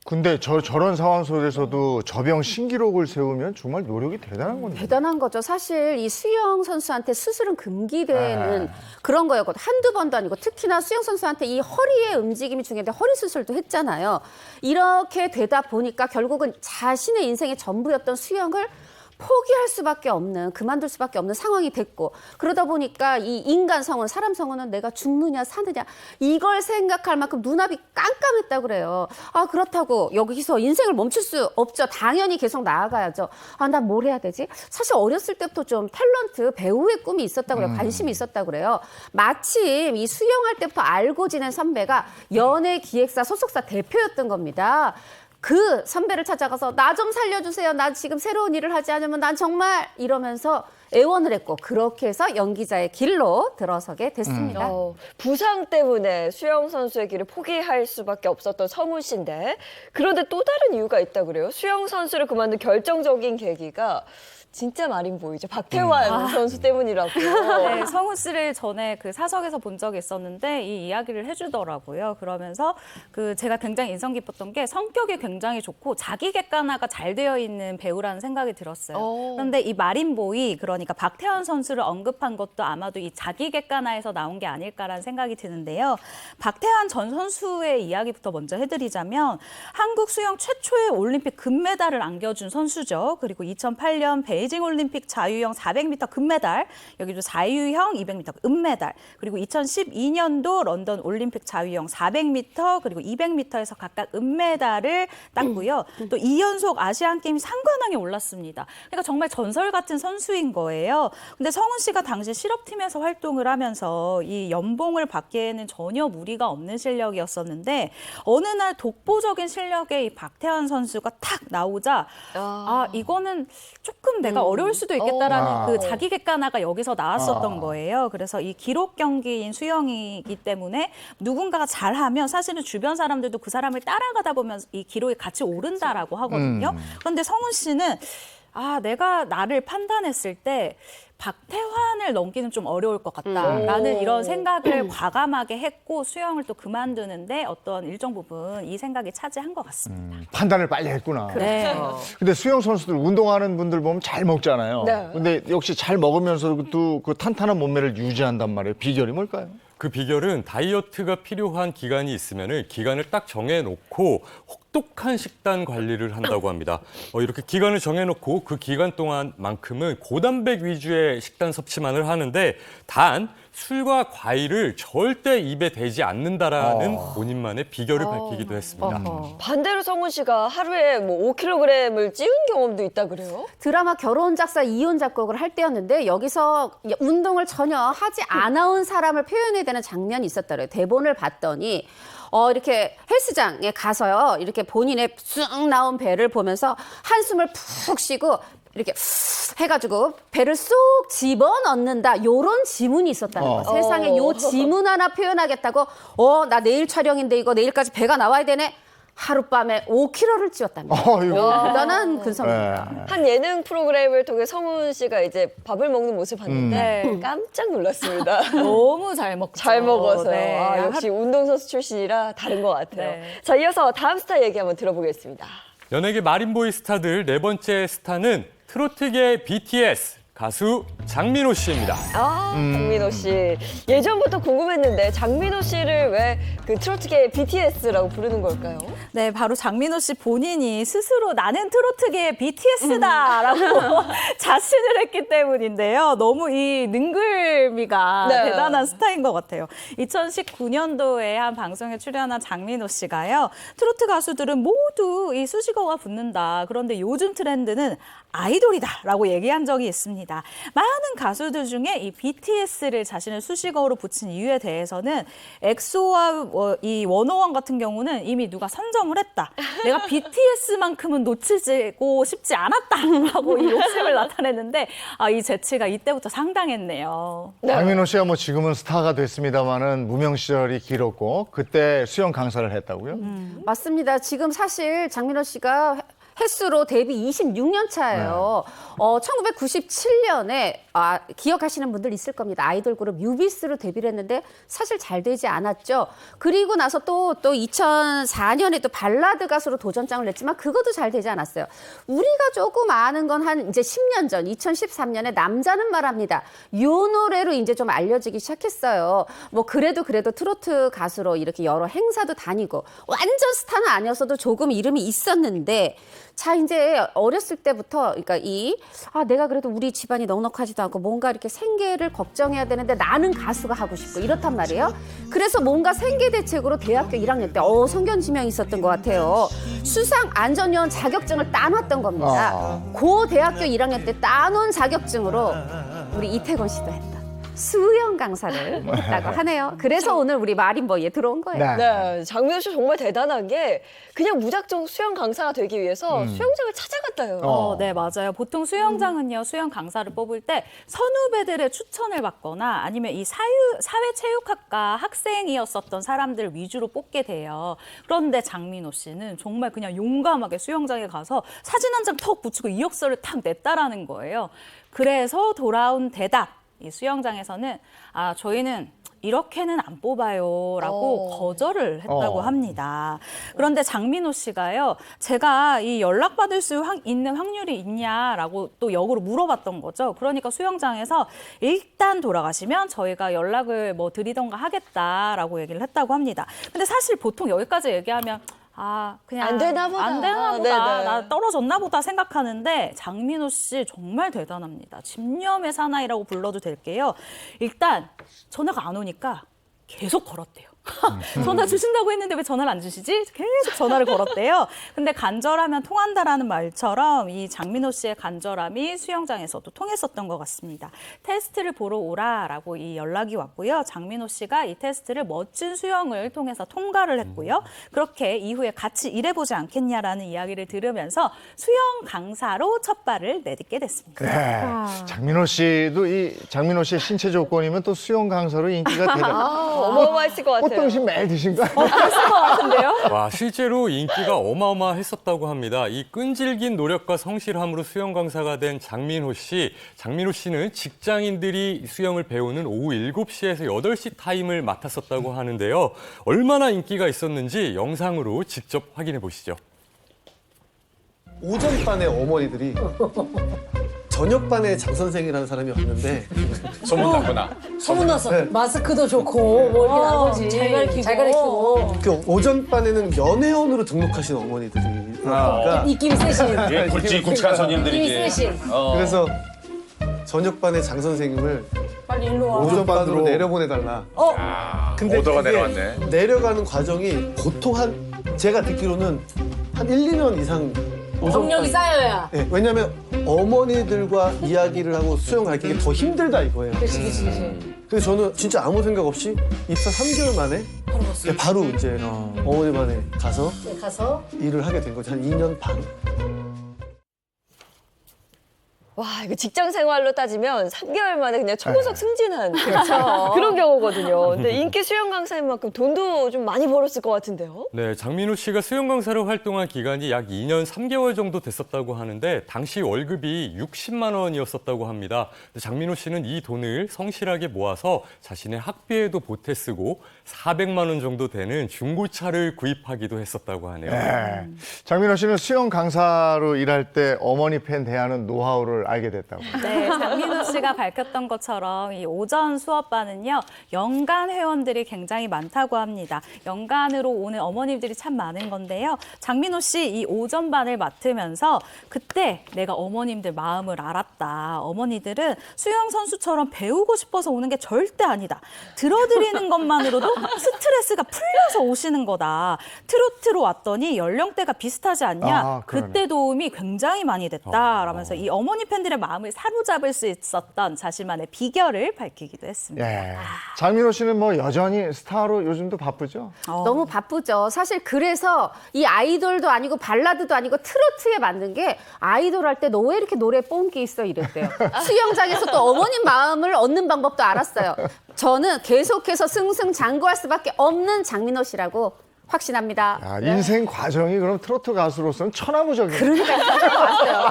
근데 저런 상황 속에서도 저병 신기록을 세우면 정말 노력이 대단한 건데. 대단한 거죠. 사실 이 수영 선수한테 수술은 금기되는 그런 거였거든요. 한두 번도 아니고 특히나 수영 선수한테 이 허리의 움직임이 중요한데 허리 수술도 했잖아요. 이렇게 되다 보니까 결국은 자신의 인생의 전부였던 수영을 포기할 수밖에 없는, 그만둘 수밖에 없는 상황이 됐고, 그러다 보니까 이 인간 성은, 사람 성은 내가 죽느냐 사느냐 이걸 생각할 만큼 눈앞이 깜깜했다고 그래요. 아, 그렇다고 여기서 인생을 멈출 수 없죠. 당연히 계속 나아가야죠. 아, 난 뭘 해야 되지? 사실 어렸을 때부터 좀 탤런트, 배우의 꿈이 있었다고 그래요. 관심이 있었다고 그래요. 마침 이 수영할 때부터 알고 지낸 선배가 연예기획사 소속사 대표였던 겁니다. 그 선배를 찾아가서 나 좀 살려주세요. 나 지금 새로운 일을 하지 않으면 난 정말 이러면서 애원을 했고 그렇게 해서 연기자의 길로 들어서게 됐습니다. 부상 때문에 수영 선수의 길을 포기할 수밖에 없었던 성훈 씨인데 그런데 또 다른 이유가 있다고 그래요. 수영 선수를 그만둔 결정적인 계기가 진짜 마린보이죠. 박태환 선수 때문이라고요. 네, 성훈 씨를 전에 그 사석에서 본 적이 있었는데 이 이야기를 해주더라고요. 그러면서 그 제가 굉장히 인상 깊었던 게 성격이 굉장히 좋고 자기 객관화가 잘 되어 있는 배우라는 생각이 들었어요. 그런데 이 마린보이, 그러니까 박태환 선수를 언급한 것도 아마도 이 자기 객관화에서 나온 게 아닐까라는 생각이 드는데요. 박태환 전 선수의 이야기부터 먼저 해드리자면 한국 수영 최초의 올림픽 금메달을 안겨준 선수죠. 그리고 2008년 베이징 올림픽 자유형 400m 금메달, 여기도 자유형 200m 은메달, 그리고 2012년도 런던 올림픽 자유형 400m 그리고 200m에서 각각 은메달을 땄고요. 또 2연속 아시안게임 상관왕에 올랐습니다. 그러니까 정말 전설 같은 선수인 거예요. 근데 성훈 씨가 당시 실업팀에서 활동을 하면서 이 연봉을 받기에는 전혀 무리가 없는 실력이었었는데 어느 날 독보적인 실력의 이 박태환 선수가 탁 나오자 이거는 조금 내가 어려울 수도 있겠다라는 그 자기 객관화가 여기서 나왔었던 거예요. 그래서 이 기록 경기인 수영이기 때문에 누군가가 잘하면 사실은 주변 사람들도 그 사람을 따라가다 보면 이 기록이 같이 오른다라고 하거든요. 그런데 성훈 씨는 내가 나를 판단했을 때 박태환을 넘기는 좀 어려울 것 같다라는 이런 생각을 과감하게 했고 수영을 또 그만두는데 어떤 일정 부분 이 생각이 차지한 것 같습니다. 판단을 빨리 했구나. 네. 근데 수영 선수들 운동하는 분들 보면 잘 먹잖아요. 네. 근데 역시 잘 먹으면서도 그 탄탄한 몸매를 유지한단 말이에요. 비결이 뭘까요? 그 비결은 다이어트가 필요한 기간이 있으면 기간을 딱 정해놓고 혹독한 식단 관리를 한다고 합니다. 이렇게 기간을 정해놓고 그 기간 동안만큼은 고단백 위주의 식단 섭취만을 하는데 단 술과 과일을 절대 입에 대지 않는다라는 본인만의 비결을 밝히기도 했습니다. 반대로 성훈 씨가 하루에 뭐 5kg을 찌운 경험도 있다 그래요? 드라마 결혼 작사 이혼 작곡을 할 때였는데 여기서 운동을 전혀 하지 않아온 사람을 표현해야 되는 장면이 있었다 그래요. 대본을 봤더니 이렇게 헬스장에 가서요. 이렇게 본인의 쑥 나온 배를 보면서 한숨을 푹 쉬고 이렇게 해가지고 배를 쏙 집어넣는다. 요런 지문이 있었다는 거예요. 세상에 요 지문 하나 표현하겠다고 나 내일 촬영인데 이거 내일까지 배가 나와야 되네. 하룻밤에 5kg를 찌웠답니다. 대단한 근성입니다. 한 예능 프로그램을 통해 성훈 씨가 이제 밥을 먹는 모습을 봤는데 깜짝 놀랐습니다. 너무 잘 먹죠. 잘 먹어서요. 네. 역시 운동선수 출신이라 다른 것 같아요. 자, 이어서 다음 스타 얘기 한번 들어보겠습니다. 연예계 마린보이 스타들 네 번째 스타는 트로트계 BTS 가수 장민호 씨입니다. 장민호 씨. 예전부터 궁금했는데 장민호 씨를 왜 그 트로트계 BTS라고 부르는 걸까요? 네, 바로 장민호 씨 본인이 스스로 나는 트로트계의 BTS다라고 자신을 했기 때문인데요. 너무 이 능글미가 대단한 스타인 것 같아요. 2019년도에 한 방송에 출연한 장민호 씨가요. 트로트 가수들은 모두 이 수식어가 붙는다. 그런데 요즘 트렌드는 아이돌이다라고 얘기한 적이 있습니다. 많은 수많은 가수들 중에 이 BTS를 자신의 수식어로 붙인 이유에 대해서는 엑소와 이 원호원 같은 경우는 이미 누가 선점을 했다. 내가 BTS만큼은 놓치고 싶지 않았다라고 이 욕심을 나타냈는데 이 재치가 이때부터 상당했네요. 장민호 씨가 뭐 지금은 스타가 됐습니다마는 무명 시절이 길었고 그때 수영 강사를 했다고요? 맞습니다. 지금 사실 장민호 씨가 횟수로 데뷔 26년 차예요. 1997년에 기억하시는 분들 있을 겁니다. 아이돌 그룹 유비스로 데뷔를 했는데 사실 잘 되지 않았죠. 그리고 나서 또 2004년에 또 발라드 가수로 도전장을 냈지만 그것도 잘 되지 않았어요. 우리가 조금 아는 건 한 이제 10년 전 2013년에 남자는 말합니다. 요 노래로 이제 좀 알려지기 시작했어요. 뭐 그래도 트로트 가수로 이렇게 여러 행사도 다니고 완전 스타는 아니었어도 조금 이름이 있었는데 자, 이제 어렸을 때부터, 그러니까 내가 그래도 우리 집안이 넉넉하지도 않고 뭔가 이렇게 생계를 걱정해야 되는데 나는 가수가 하고 싶고 이렇단 말이에요. 그래서 뭔가 생계 대책으로 대학교 1학년 때, 성견지명이 있었던 것 같아요. 수상 안전요원 자격증을 따놨던 겁니다. 고 대학교 1학년 때 따놓은 자격증으로 우리 이태권 씨도 했다. 수영 강사를 했다고 하네요. 그래서 오늘 우리 마린버이에 들어온 거예요. 네, 장민호 씨 정말 대단한 게 그냥 무작정 수영 강사가 되기 위해서 수영장을 찾아갔다요. 네, 맞아요. 보통 수영장은요, 수영 강사를 뽑을 때 선후배들의 추천을 받거나 아니면 이 사회체육학과 학생이었었던 사람들 위주로 뽑게 돼요. 그런데 장민호 씨는 정말 그냥 용감하게 수영장에 가서 사진 한 장 턱 붙이고 이력서를 탁 냈다라는 거예요. 그래서 돌아온 대답. 이 수영장에서는 저희는 이렇게는 안 뽑아요 라고 거절을 했다고 합니다. 그런데 장민호 씨가요. 제가 이 연락받을 수 있는 확률이 있냐라고 또 역으로 물어봤던 거죠. 그러니까 수영장에서 일단 돌아가시면 저희가 연락을 드리던가 하겠다라고 얘기를 했다고 합니다. 근데 사실 보통 여기까지 얘기하면 그냥 안 되나 보다. 나 떨어졌나 보다 생각하는데 장민호 씨 정말 대단합니다. 집념의 사나이라고 불러도 될게요. 일단 전화가 안 오니까 계속 걸었대요. 전화 주신다고 했는데 왜 전화를 안 주시지? 계속 전화를 걸었대요. 근데 간절하면 통한다라는 말처럼 이 장민호 씨의 간절함이 수영장에서도 통했었던 것 같습니다. 테스트를 보러 오라라고 이 연락이 왔고요. 장민호 씨가 이 테스트를 멋진 수영을 통해서 통과를 했고요. 그렇게 이후에 같이 일해보지 않겠냐라는 이야기를 들으면서 수영 강사로 첫 발을 내딛게 됐습니다. 네. 장민호 씨도 장민호 씨의 신체 조건이면 또 수영 강사로 인기가 대단. 어마어마했을 것 같아요. 꽃등심 매일 드신 거 아니에요? 그랬을 것 같은데요? 와, 실제로 인기가 어마어마했었다고 합니다. 이 끈질긴 노력과 성실함으로 수영 강사가 된 장민호 씨. 장민호 씨는 직장인들이 수영을 배우는 오후 7시에서 8시 타임을 맡았었다고 하는데요. 얼마나 인기가 있었는지 영상으로 직접 확인해 보시죠. 오전반에 어머니들이 저녁반에 장 선생이라는 사람이 왔는데 소문났구나. 소문났어. 네. 마스크도 좋고 뭐 이렇게 나머지 잘 가르치고. 그 오전반에는 연회원으로 등록하신 어머니들이 그러니까 입김이 세신. 굵직한 손님들이지. 입김이 세신. 그래서 저녁반에 장 선생님을 빨리 일로 와. 오전반으로 내려보내달라. 근데 오더가 그게 내려왔네. 내려가는 과정이 보통 제가 듣기로는 한 1, 2년 이상 경력이 쌓여야. 네, 왜냐면 어머니들과 이야기를 하고 수영 가르치기 더 힘들다 이거예요. 그치. 그래서 저는 진짜 아무 생각 없이 입사 3개월 만에 바로 이제 어머니반에 가서 일을 하게 된 거죠. 한 2년 반. 와, 이거 직장 생활로 따지면 3개월 만에 그냥 초고속 승진한 그런 경우거든요. 근데 인기 수영 강사인 만큼 돈도 좀 많이 벌었을 것 같은데요? 네, 장민호 씨가 수영 강사로 활동한 기간이 약 2년 3개월 정도 됐었다고 하는데 당시 월급이 60만 원이었었다고 합니다. 장민호 씨는 이 돈을 성실하게 모아서 자신의 학비에도 보태 쓰고 400만 원 정도 되는 중고차를 구입하기도 했었다고 하네요. 네. 장민호 씨는 수영 강사로 일할 때 어머니 팬 대하는 노하우를 알게 됐다고. 네, 장민호 씨가 밝혔던 것처럼 이 오전 수업반은요, 연간 회원들이 굉장히 많다고 합니다. 연간으로 오는 어머님들이 참 많은 건데요. 장민호 씨 이 오전반을 맡으면서 그때 내가 어머님들 마음을 알았다. 어머니들은 수영 선수처럼 배우고 싶어서 오는 게 절대 아니다. 들어드리는 것만으로도 스트레스가 풀려서 오시는 거다. 트로트로 왔더니 연령대가 비슷하지 않냐? 그때 도움이 굉장히 많이 됐다. 라면서 이 어머니 팬들의 마음을 사로잡을 수 수 있었던 자신만의 비결을 밝히기도 했습니다. 예. 장민호 씨는 뭐 여전히 스타로 요즘도 바쁘죠? 너무 바쁘죠. 사실 그래서 이 아이돌도 아니고 발라드도 아니고 트로트에 맞는 게 아이돌 할 때 너 왜 이렇게 노래 뽕기 있어 이랬대요. 수영장에서 또 어머님 마음을 얻는 방법도 알았어요. 저는 계속해서 승승장구할 수밖에 없는 장민호 씨라고 확신합니다. 아, 인생 과정이 그럼 트로트 가수로서는 천하무적이에요. 그러니까 이렇게 왔어요.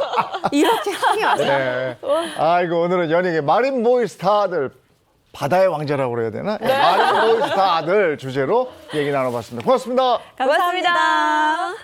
이렇게 향이 왔어요. 네. 아이고 오늘은 연예계 마린 보이 스타들 바다의 왕자라고 그래야 되나? 마린 보이 스타들 주제로 얘기 나눠봤습니다. 고맙습니다. 고맙습니다.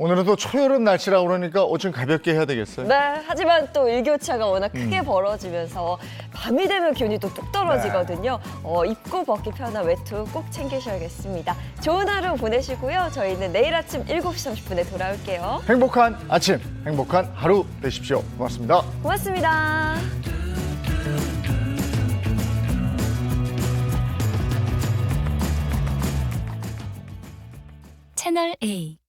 오늘은 또 초여름 날씨라고 그러니까 옷 좀 가볍게 해야 되겠어요? 네, 하지만 또 일교차가 워낙 크게 벌어지면서 밤이 되면 기온이 또 뚝 떨어지거든요. 입고 벗기 편한 외투 꼭 챙기셔야겠습니다. 좋은 하루 보내시고요. 저희는 내일 아침 7시 30분에 돌아올게요. 행복한 아침, 행복한 하루 되십시오. 고맙습니다. 고맙습니다. 채널 A